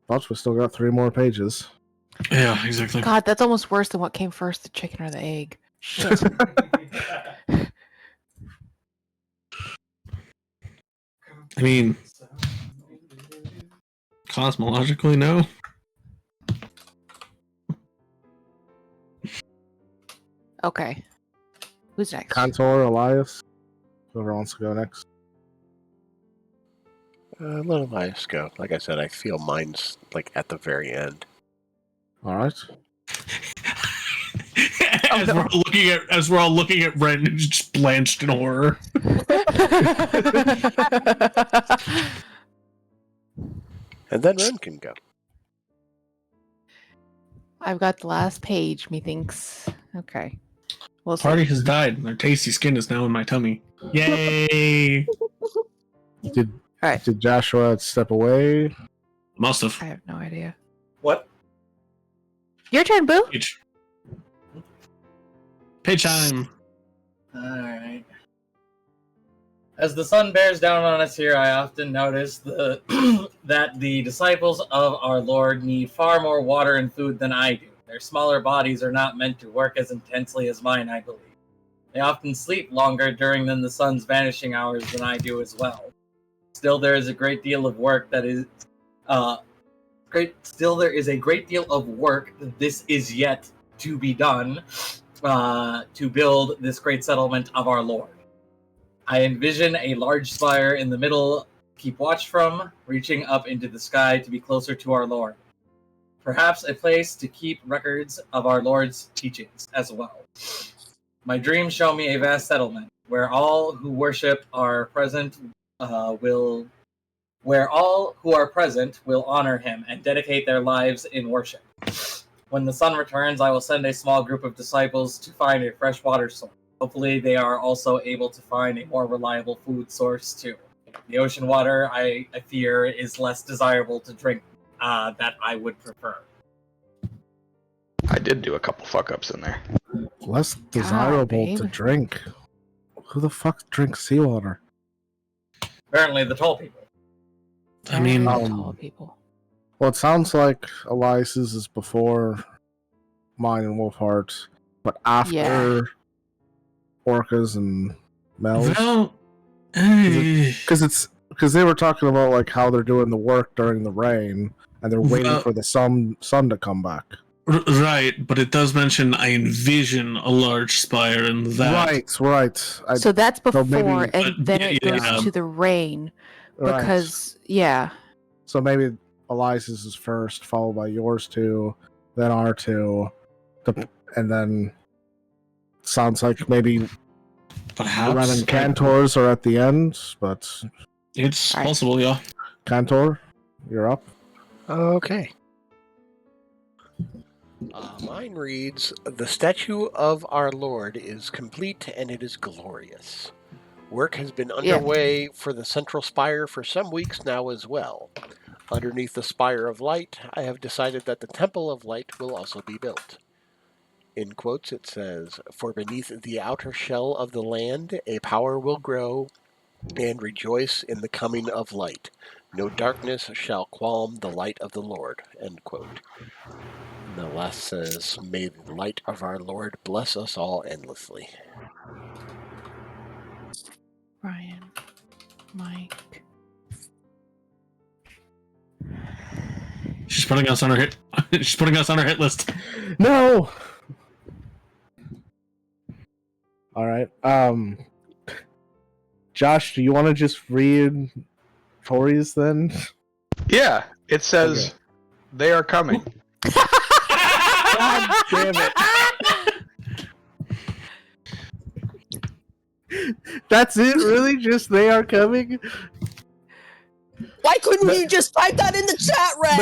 But we still got 3 more pages. Yeah, exactly. God, that's almost worse than what came first, the chicken or the egg. Shit. I mean, cosmologically, no. Okay. Who's next? Contour, Elias, whoever wants to go next. Let Elias go. Like I said, I feel mine's like at the very end. All right. As we're all looking at Ren, who's just blanched in horror. And then Ren can go. I've got the last page, methinks. Okay. We'll see. Party has died, and their tasty skin is now in my tummy. Yay! Did Joshua step away? Must have. I have no idea. What? Your turn, Boo. Page time. Alright. As the sun bears down on us here, I often notice that the disciples of our Lord need far more water and food than I do. Their smaller bodies are not meant to work as intensely as mine, I believe. They often sleep longer during the sun's vanishing hours than I do as well. Still, there is a great deal of work that is this is yet to be done to build this great settlement of our Lord. I envision a large spire in the middle, keep watch from, reaching up into the sky to be closer to our Lord. Perhaps a place to keep records of our Lord's teachings as well. My dreams show me a vast settlement where all who worship are present will honor him and dedicate their lives in worship. When the sun returns, I will send a small group of disciples to find a fresh water source. Hopefully, they are also able to find a more reliable food source too. The ocean water, I fear, is less desirable to drink that I would prefer. I did do a couple fuck ups in there. Less desirable babe. to drink. Who the fuck drinks seawater? Apparently, the tall people. I mean, tall people. Well, it sounds like Elias's is before mine and Wolfheart, but after Orcas and Mel's. well, Because they were talking about like how they're doing the work during the rain, and they're waiting Well- for the sun to come back. Right, but it does mention I envision a large spire and that. Right. So that's before, maybe- and then it goes yeah. to the rain Right. because yeah. So maybe Elias's is first, followed by yours two, then our two, and then sounds like maybe Perhaps. Ren and Cantor's are at the end, but It's Right. possible, yeah. Cantor, you're up. Okay. Mine reads, "The statue of our Lord is complete and it is glorious. Work has been underway for the central spire for some weeks now as well. Underneath the Spire of Light, I have decided that the Temple of Light will also be built." In quotes, it says, "For beneath the outer shell of the land, a power will grow and rejoice in the coming of light. No darkness shall qualm the light of the Lord." End quote. And the last says, "May the light of our Lord bless us all endlessly." Ryan, Mike. She's putting us on her hit. She's putting us on her hit list. No. All right. Josh, do you want to just read Tori's then? Yeah, it says Okay. they are coming. God damn it. That's it? Really? Just they are coming? Why couldn't you just type that in the chat, Red?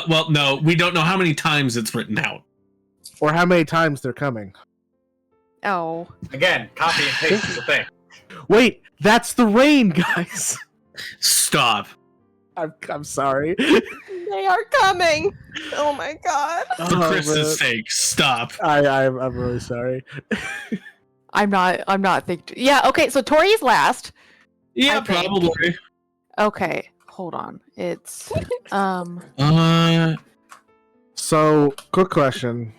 Well, no. We don't know how many times it's written out. Or how many times they're coming? Oh. Again, copy and paste is the thing. Wait, that's the rain, guys. Stop. I'm sorry. They are coming. Oh my god. For Chris's sake, stop. I'm really sorry. I'm not thinking. Yeah, okay, so Tori is last. Yeah, I think. probably. Okay, hold on. It's So, quick question.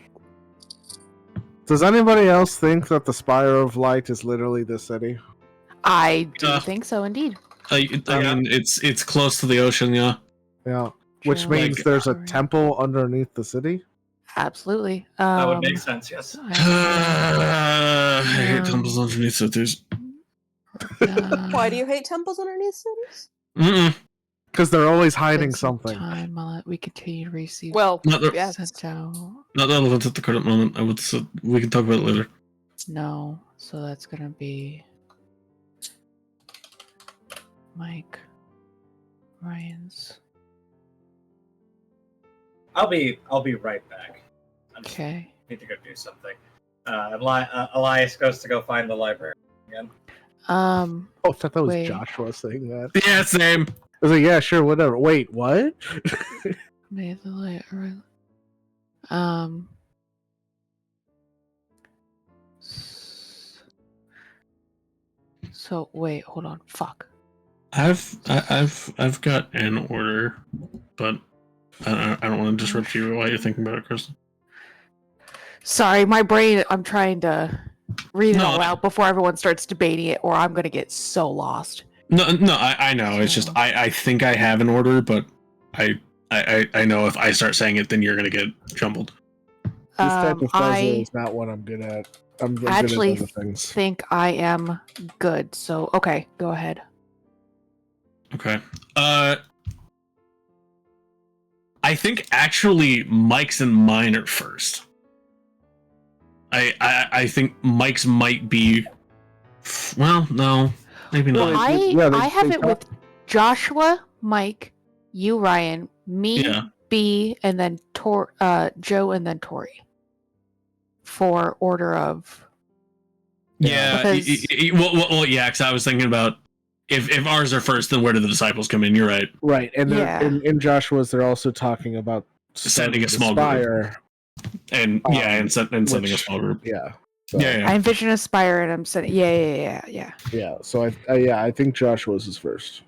Does anybody else think that the Spire of Light is literally the city? I do think so indeed. I mean, it's close to the ocean, yeah. Yeah. Which Sure. means Like- there's a temple underneath the city? Absolutely. That would make sense, yes. I hate temples underneath cities. Why do you hate temples underneath cities? Mm-mm. Because they're always hiding Spend some something. Time while we continue to receive. Well, Not, the, yes. sent out. not relevant at the current moment. I would say we can talk about it later. No, so that's gonna be Mike, Ryan's. I'll be right back. I just Okay. need to go do something. Elias goes to go find the library again. Oh, I thought that was Wait. Joshua saying that. Yeah, same. I was like, yeah, sure, whatever. Wait, what? May the light. So wait, hold on. Fuck. I've got an order, but I don't want to disrupt you while you're thinking about it, Kristen. Sorry, my brain. I'm trying to read it No, all out before everyone starts debating it, or I'm gonna get so lost. No, I know. It's just I think I have an order, but I know if I start saying it, then you're gonna get jumbled. This type of puzzle I is not what I'm good at. I'm good actually at other things. think I am good. So okay, go ahead. Okay. I think actually Mike's and mine are first. I think Mike's might be. Well, no, maybe Well, not. I have it with Joshua, Mike, you, Ryan, me, Yeah. B, and then Joe, and then Tori. For order of. Yeah. Because- Well, yeah. Because I was thinking about if ours are first, then where do the disciples come in? You're right. Right, and Yeah. in Joshua's, they're also talking about Sending a the small group. spire. And and sending a which- small group. Yeah. So, Yeah. I envision a spire, and I'm saying, yeah. Yeah. So I think Joshua's is first.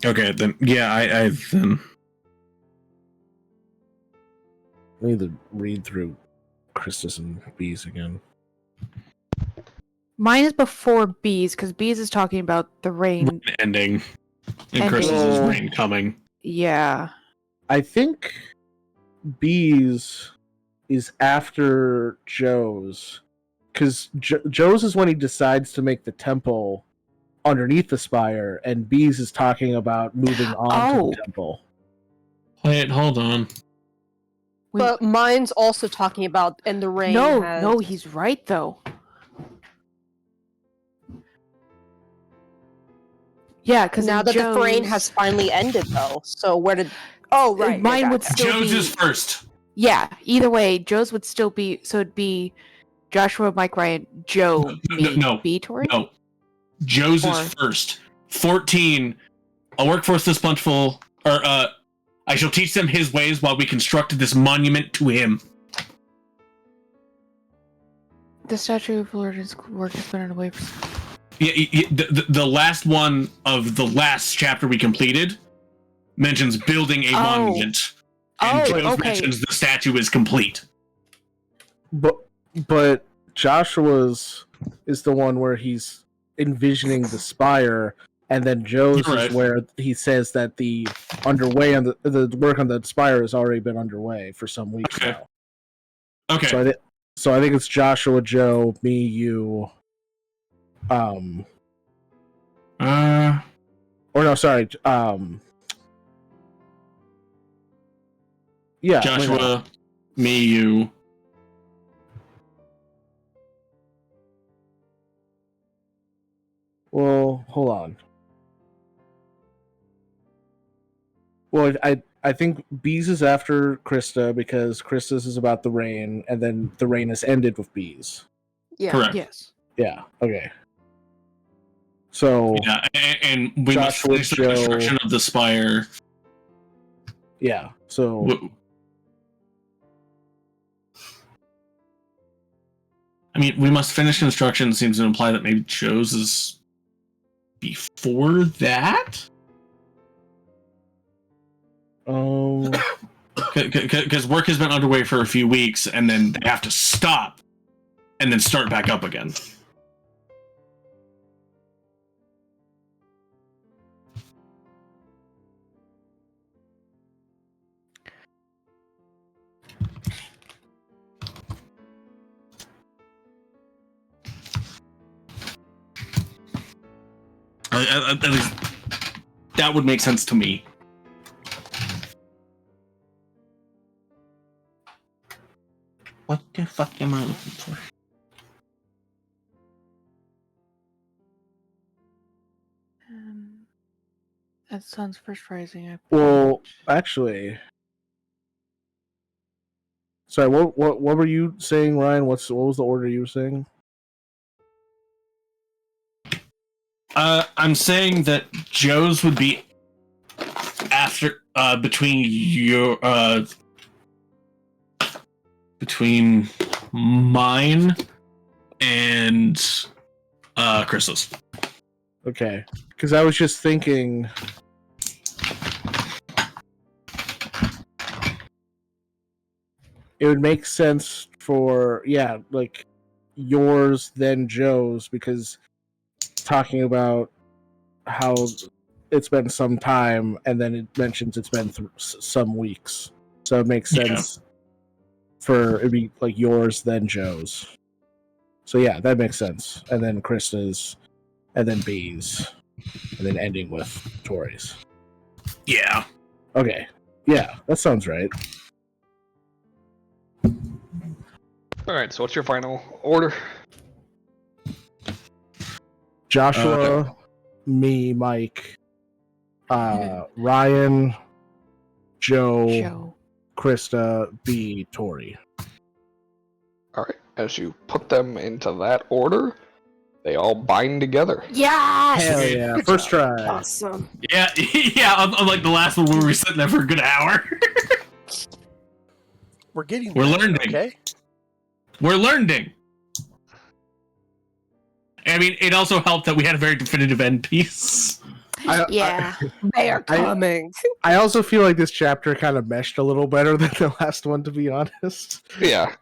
Okay, then I then I need to read through Christus and Bees again. Mine is before B's because B's is talking about the rain. ending. And Ending. Chris's is rain coming. Yeah. I think B's is after Joe's, because Joe's is when he decides to make the temple underneath the spire, and B's is talking about moving on to the temple. Wait, hold on. But mine's also talking about, and the rain has... No, he's right though. Yeah, because now that the rain has finally ended, though. So where did? Oh, right. Mine would still Joe's be is first. Yeah. Either way, Joe's would still be. So it'd be Joshua, Mike, Ryan, Joe, me, B, Tori. No, Joe's is first. 14. A workforce this plentiful, or I shall teach them his ways while we constructed this monument to him. The Statue of Lord's work has been away for. Yeah, the last one of the last chapter we completed mentions building a monument, and Joe's mentions the statue is complete. But Joshua's is the one where he's envisioning the spire, and then Joe's is where he says that the underway on the work on the spire has already been underway for some weeks now. Okay. So I think it's Joshua, Joe, me, you. Or no, sorry. Yeah, Joshua, me, you. Well, hold on. Well, I think Bees is after Krista because Krista's is about the rain, and then the rain has ended with Bees. Yeah. Correct. Yes. Yeah. Okay. So yeah, and we must finish the construction of the spire. Yeah. So I mean, we must finish construction seems to imply that maybe Joe's is before that. Because work has been underway for a few weeks, and then they have to stop, and then start back up again. At least that would make sense to me. What the fuck am I looking for? That sounds frustrating. Well, actually, sorry. What were you saying, Ryan? What was the order you were saying? I'm saying that Joe's would be after between mine and Chris's. Okay, because I was just thinking. It would make sense for like yours then Joe's, because talking about how it's been some time, and then it mentions it's been some weeks, so it makes sense for it'd be like yours then Joe's. So yeah, that makes sense. And then Krista's, and then B's, and then ending with Tori's. Yeah. Okay. Yeah, that sounds right. Alright, so what's your final order? Joshua, me, Mike, Ryan, Joe, Krista, B, Tori. Alright, as you put them into that order, they all bind together. Yes! Hell yeah, first try. Awesome. Yeah, unlike the last one where we were sitting there for a good hour. We're getting We're learning. Okay? We're learning. I mean, it also helped that we had a very definitive end piece. They are coming. I also feel like this chapter kind of meshed a little better than the last one, to be honest. Yeah.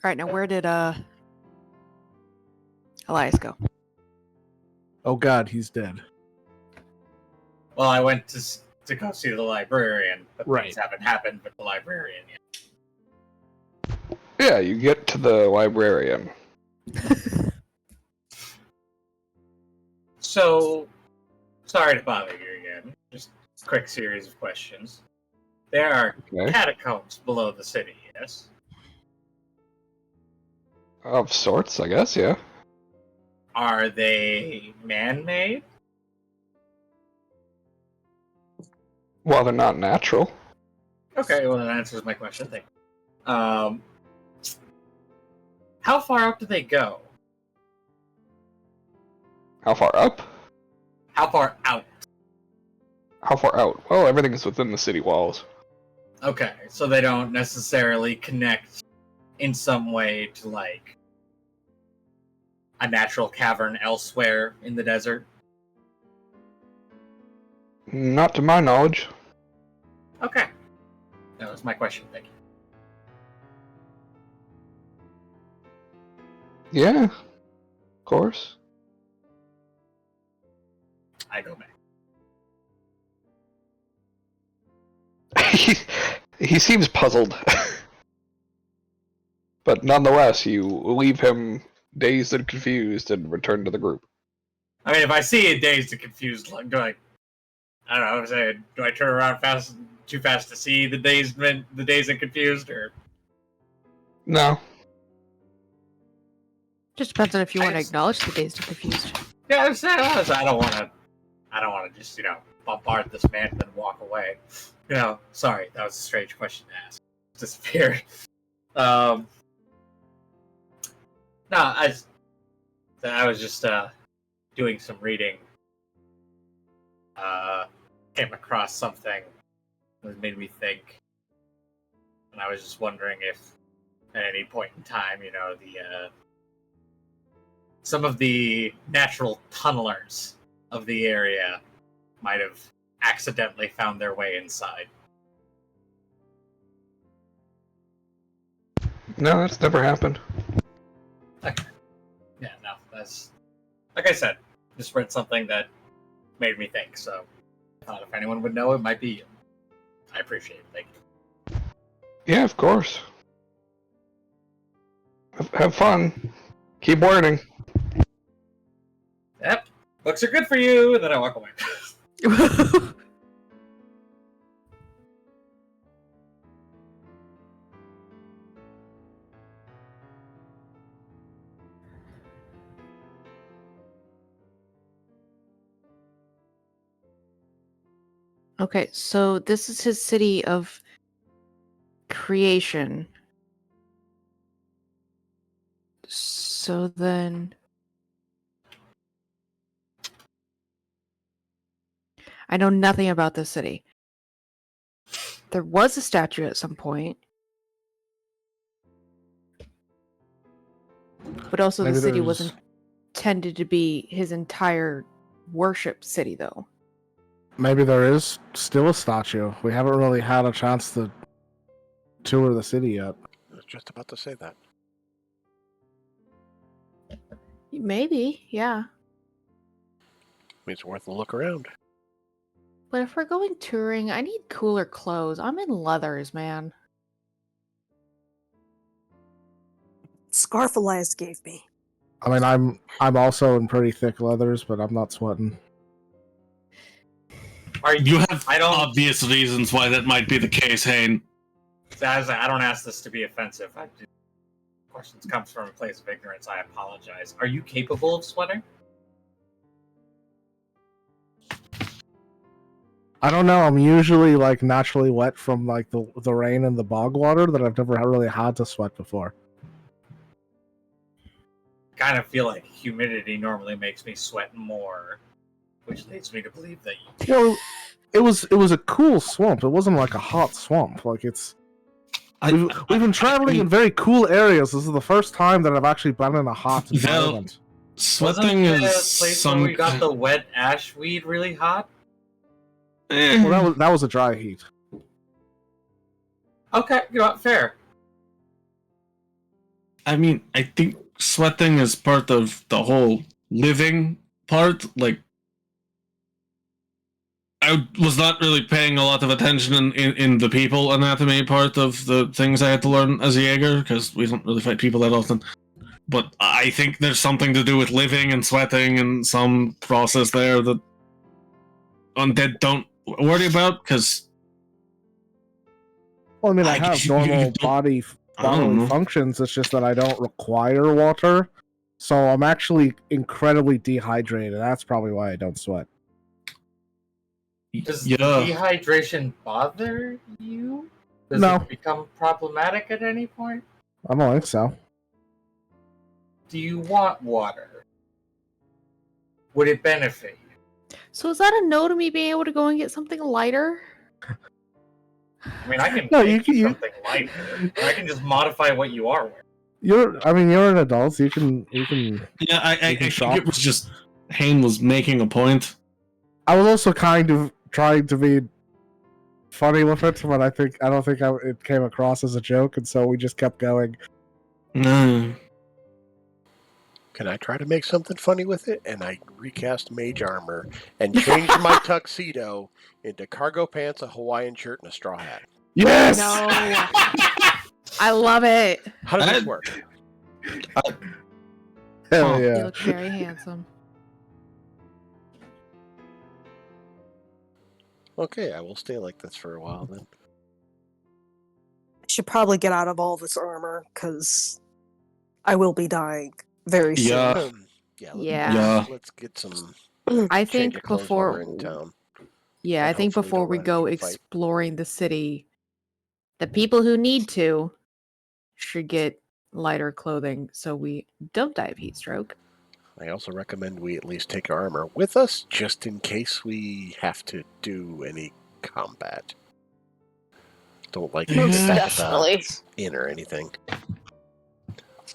right, now where did Elias go? Oh god, he's dead. Well, I went to go see the librarian, but Right. things haven't happened with the librarian yet. Yeah, you get to the librarian. So, sorry to bother you again. Just a quick series of questions. There are Okay. catacombs below the city, yes? Of sorts, I guess, yeah. Are they man-made? Well, they're not natural. Okay, well that answers my question. Thank you. How far up do they go? How far up? How far out? How far out? Well, everything is within the city walls. Okay, so they don't necessarily connect in some way to, like, a natural cavern elsewhere in the desert? Not to my knowledge. Okay. That was my question, thank you. Yeah, of course. I go back. He seems puzzled. But nonetheless, you leave him dazed and confused and return to the group. I mean, if I see it dazed and confused, like, I don't know, say, do I turn around too fast to see the dazed and confused, or? No. Just depends on if you want to just- acknowledge the dazed and confused. Yeah, I'm saying, I don't want to just, bombard this man and then walk away. Sorry, that was a strange question to ask. Disappeared. No, I was just doing some reading. Came across something that made me think, and I was just wondering if, at any point in time, some of the natural tunnelers of the area might have accidentally found their way inside. No, that's never happened. Yeah, no, that's, like I said, just read something that made me think, so I thought if anyone would know, it might be you. I appreciate it, thank you. Yeah, of course. Have fun. Keep learning. Yep, books are good for you, and then I walk away. Okay, so this is his city of creation. So then, I know nothing about this city. There was a statue at some point, but also Maybe the city there's- wasn't intended to be his entire worship city, though. Maybe there is still a statue. We haven't really had a chance to tour the city yet. I was just about to say that. Maybe, yeah. It's worth a look around. But if we're going touring, I need cooler clothes. I'm in leathers, man. Scarf Elias gave me. I mean, I'm also in pretty thick leathers, but I'm not sweating. You have I don't- obvious reasons why that might be the case, Hane. I don't ask this to be offensive. Questions comes from a place of ignorance. I apologize. Are you capable of sweating? I don't know. I'm usually like naturally wet from like the rain and the bog water that I've never really had to sweat before. Kind of feel like humidity normally makes me sweat more, which leads me to believe that you. Well, it was a cool swamp. It wasn't like a hot swamp. Like we've been traveling in very cool areas. This is the first time that I've actually been in a hot environment. Sweating Wasn't the is place some. where we got the wet ash weed really hot? Well, that was a dry heat. Okay, fair. I mean, I think sweating is part of the whole living part. Like, I was not really paying a lot of attention in the people anatomy part of the things I had to learn as a Jaeger, because we don't really fight people that often. But I think there's something to do with living and sweating and some process there that undead don't worry about, because... Well, I mean, I have normal bodily functions. It's just that I don't require water, so I'm actually incredibly dehydrated. That's probably why I don't sweat. Does dehydration bother you? Does No. it become problematic at any point? I don't think so. Do you want water? Would it benefit you? So is that a no to me being able to go and get something lighter? I mean, I can No, make something lighter. I can just modify what you are wearing. You're an adult. So you can. Yeah, I think it was just Hayne was making a point. I was also kind of trying to be funny with it, but I don't think it came across as a joke, and so we just kept going. No. Can I try to make something funny with it? And I recast mage armor and change my tuxedo into cargo pants, a Hawaiian shirt, and a straw hat. Yes! No. I love it. How does this work? Hell You yeah. look very handsome. Okay, I will stay like this for a while then. I should probably get out of all this armor, because I will be dying very soon. Yeah. Yeah. Let's get some I change think of clothes while we're before, in town. yeah, And I think hopefully before don't we run go into a fight. exploring the city, the people who need to should get lighter clothing so we don't die of heat stroke. I also recommend we at least take our armor with us, just in case we have to do any combat. Don't like it Most back definitely. at the inn or anything.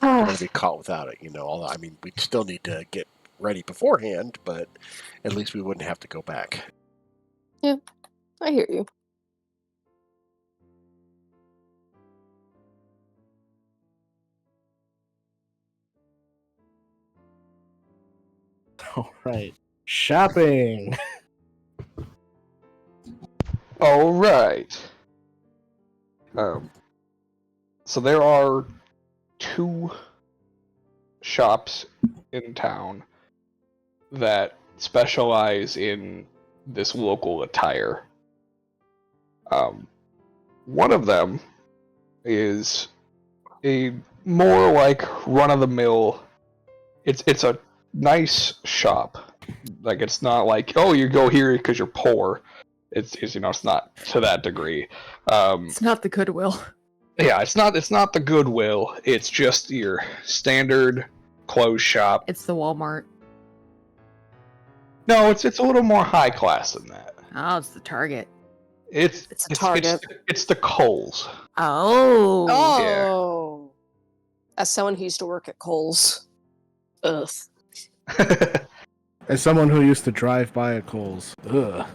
Don't want to be caught without it, Although, I mean, we'd still need to get ready beforehand, but at least we wouldn't have to go back. Yeah, I hear you. All right. Shopping. All right. So there are 2 shops in town that specialize in this local attire. One of them is a more like run-of-the-mill. It's a nice shop. Like, it's not like, oh, you go here because you're poor. It's it's not to that degree. It's not the Goodwill. Yeah, it's not the Goodwill. It's just your standard clothes shop. It's the Walmart. No, it's a little more high class than that. Oh, it's the Target. It's a Target. It's the Kohl's. Oh. Oh. As someone who used to work at Kohl's. Ugh. As someone who used to drive by a Kohl's. Ugh.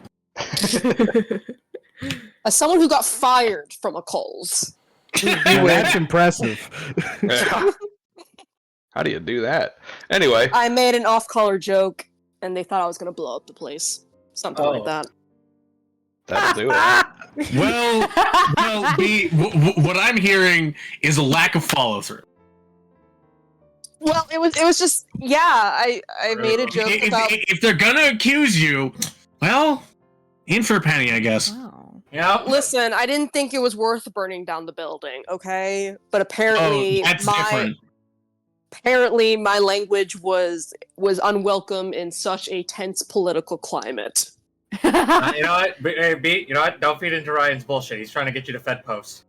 As someone who got fired from a Kohl's. Now that's impressive. How do you do that? Anyway, I made an off-color joke, and they thought I was going to blow up the place. Something like that. that'll do it. Well, B, what I'm hearing is a lack of follow through. Well, it was just, yeah, I made a joke about... If they're gonna accuse you, well, in for a penny, I guess. Wow. Yeah. Listen, I didn't think it was worth burning down the building, okay? But apparently That's different. Apparently my language was unwelcome in such a tense political climate. You know what? B, you know what? Don't feed into Ryan's bullshit. He's trying to get you to Fed Post.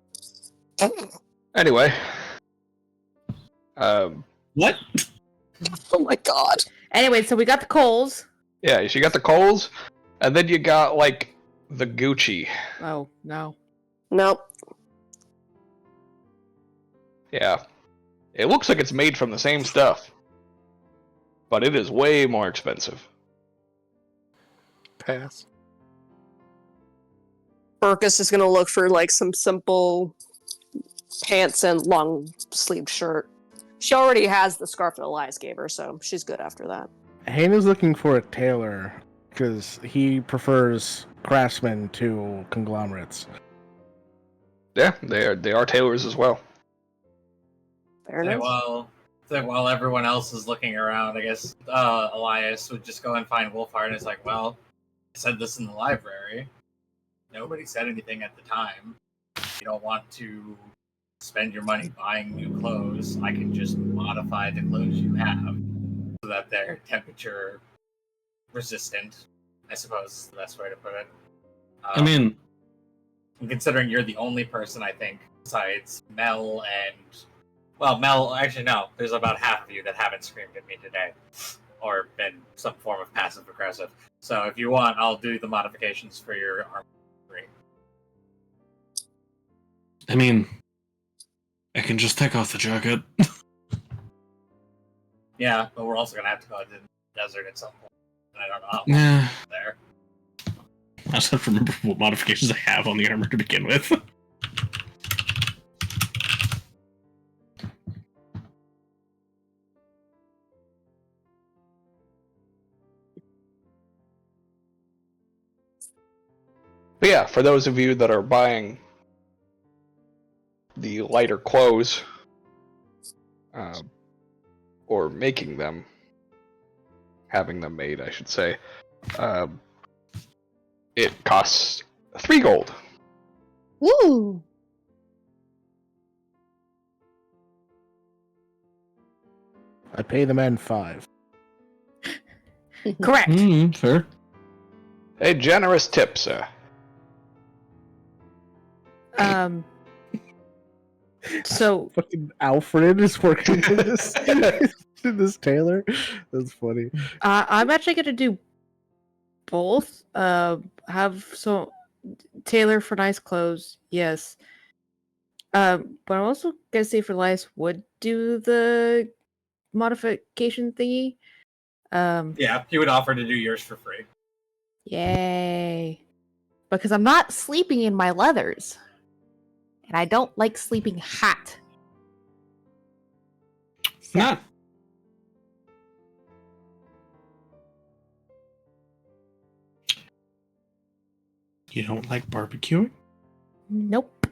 Anyway, What? Oh my god. Anyway, so we got the Kohl's. yeah, so you got the Kohl's, and then you got like the Gucci. Oh, no. Nope. Yeah, it looks like it's made from the same stuff, but it is way more expensive. Pass. Burkus is gonna look for like some simple pants and long sleeve shirt. She already has the scarf that Elias gave her, so she's good after that. Hayne is looking for a tailor because he prefers craftsmen to conglomerates. Yeah, they are tailors as well. Fair Okay, enough. while everyone else is looking around, I guess Elias would just go and find Wolfhard and is like, well, I said this in the library. Nobody said anything at the time. You don't want to spend your money buying new clothes. I can just modify the clothes you have so that they're temperature resistant, I suppose is the best way to put it. I mean, And considering you're the only person, I think, besides Mel and... Well, Mel, actually, no. There's about half of you that haven't screamed at me today. Or been some form of passive-aggressive. So if you want, I'll do the modifications for your armor. I mean, I can just take off the jacket. Yeah, but we're also going to have to go to the desert at some point. And I don't know how long Yeah. there. I just have to remember what modifications I have on the armor to begin with. But yeah, for those of you that are buying the lighter clothes, or making them, having them made, I should say, it costs 3 gold. Woo! I pay the men 5. Correct. Fair. A generous tip, sir. So Fucking Alfred is working in this in this tailor. That's funny. I'm actually gonna do both. Have so tailor for nice clothes, yes. But I'm also gonna say for Elias would do the modification thingy. Yeah, he would offer to do yours for free. Yay! Because I'm not sleeping in my leathers, and I don't like sleeping hot. Not. You don't like barbecuing? Nope.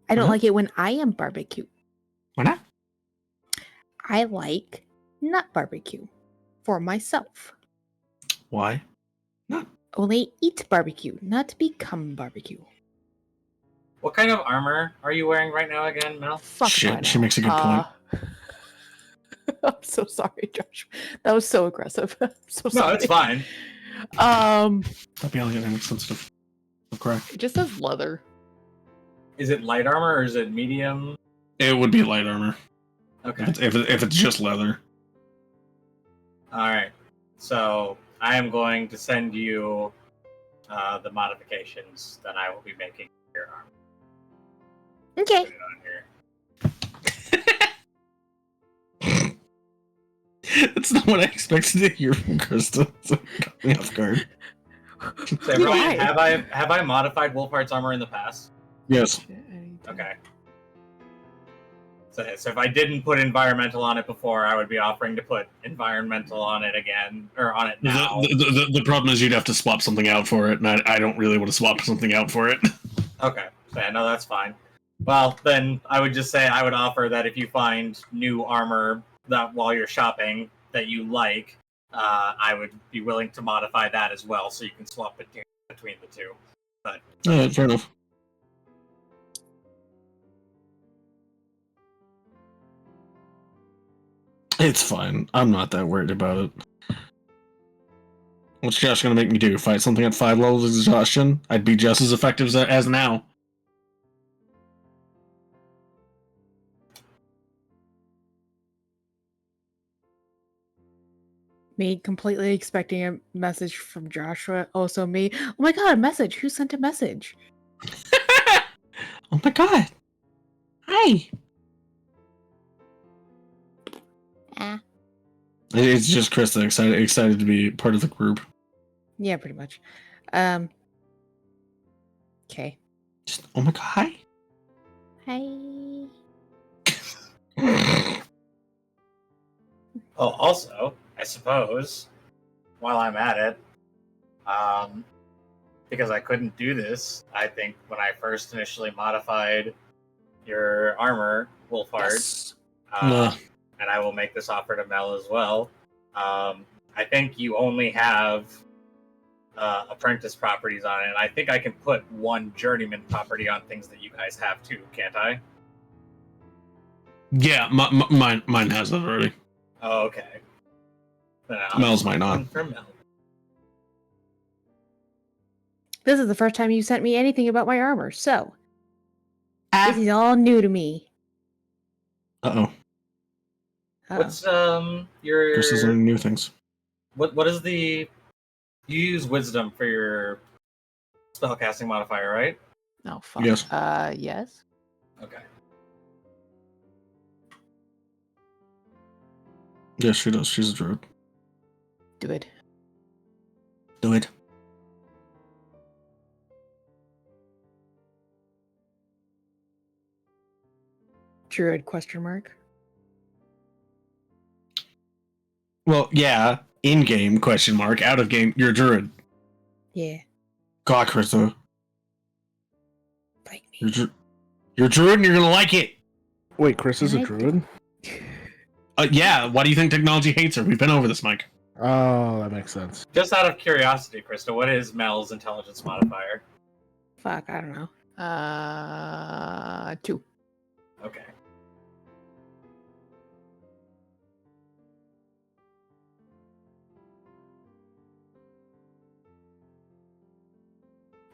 I don't Huh? like it when I am barbecue. Why not? I like not barbecue for myself. Why? Only eat barbecue, not become barbecue. What kind of armor are you wearing right now again, Mel? Fuck Shit, if I she know. makes a good point. I'm so sorry, Josh. That was so aggressive. I'm so No, sorry. it's fine. That'd be elegant and sensitive. Correct. It just says leather. Is it light armor or is it medium? It would be light armor. Okay. If it's just leather. Alright. So, I am going to send you the modifications that I will be making for your armor. Okay. Put it on here. That's not what I expected to hear from Krista. So it caught me off guard. So everyone, Why? have I modified Wolfheart's armor in the past? Yes. Okay. So if I didn't put environmental on it before, I would be offering to put environmental on it again, or on it now. The problem is you'd have to swap something out for it, and I don't really want to swap something out for it. Okay. So yeah, no, that's fine. Well, then I would just say I would offer that if you find new armor that while you're shopping that you like, I would be willing to modify that as well, so you can swap between the two. But Fair enough. It's fine. I'm not that worried about it. What's Josh gonna make me do? Fight something at 5 levels of exhaustion? I'd be just as effective as now. Me completely expecting a message from Joshua. Also me. Oh my god, a message. Who sent a message? Oh my god. Hi. It's just Krista excited to be part of the group. Yeah, pretty much. Okay. Just, oh my god, hi. Hi. Oh, also, I suppose, while I'm at it, because I couldn't do this, I think when I first initially modified your armor, Wolfhard, Yes. and I will make this offer to Mel as well. I think you only have apprentice properties on it, and I think I can put one journeyman property on things that you guys have too, can't I? Yeah, mine has that already. Oh, okay. Then I'll Mel's just might not. one for Mel. This is the first time you sent me anything about my armor, so this Ah, is all new to me. Uh-oh. what's Chris is your learning new things. what is the you use wisdom for your spellcasting modifier, right? Oh fuck. Yes. Yes. Okay. Yes, she does. She's a druid. Do it. Do it. Druid question mark. Well, yeah. In-game, question mark. Out of game, you're a druid. Yeah. God, Krista. Bite me. You're a druid and you're gonna like it. Wait, Chris is a Can I druid? Yeah, why do you think technology hates her? We've been over this, Mike. Oh, that makes sense. Just out of curiosity, Krista, what is Mel's intelligence modifier? Fuck, I don't know. 2. Okay.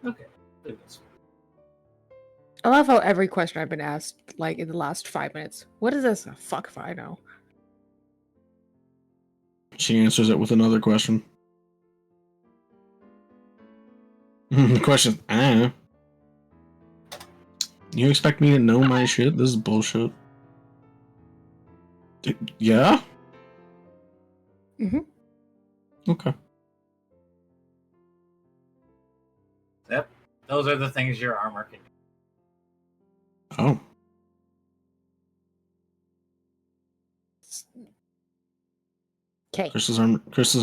Okay. Do this. I love how every question I've been asked, like in the last 5 minutes. What is this? Fuck if I know. She answers it with another question. The question, I don't know. You expect me to know my shit? This is bullshit. Yeah? Mhm. Okay. Yep. Those are the things your armor can do. Oh. Okay. Chris's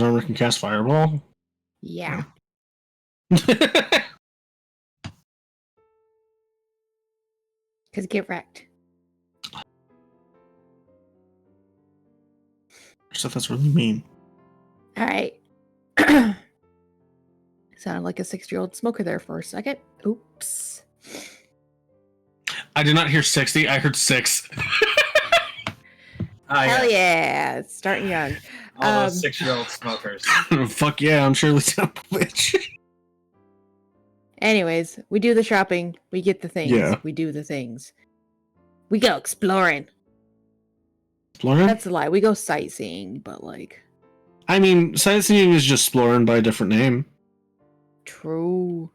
armor can cast fireball? Yeah. Because get wrecked. Krista, that's really mean. All right. Sounded like a 6-year-old smoker there for a second. Oops. I did not hear 60, I heard 6. Hell Yes. yeah. Starting young. All those 6-year-old smokers. Fuck yeah, I'm Shirley Temple-Witch. Anyways, we do the shopping. We get the things. Yeah. We do the things. We go exploring. Exploring? That's a lie. We go sightseeing, but like... I mean, sightseeing is just exploring by a different name. True.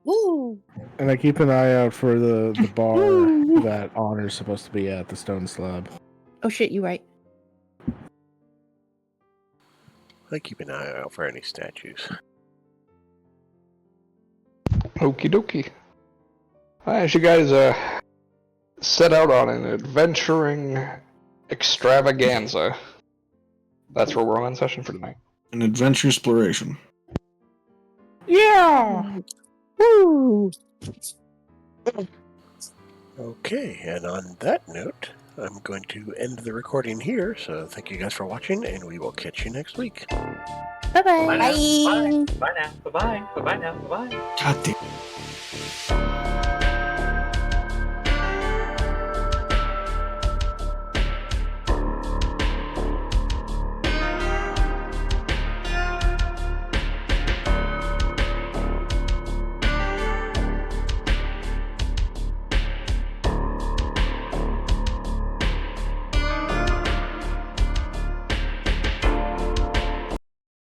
Woo! And I keep an eye out for the bar that Honor's supposed to be at, the Stone Slab. Oh shit, you right. I keep an eye out for any statues. Okie dokie. As you guys set out on an adventuring extravaganza, that's where we're on session for tonight. An adventure exploration. Yeah! Woo! Okay, and on that note, I'm going to end the recording here. So thank you guys for watching, and we will catch you next week. Bye-bye. Bye now. Bye. Bye now. Bye-bye. Bye-bye now. Bye-bye. God damn.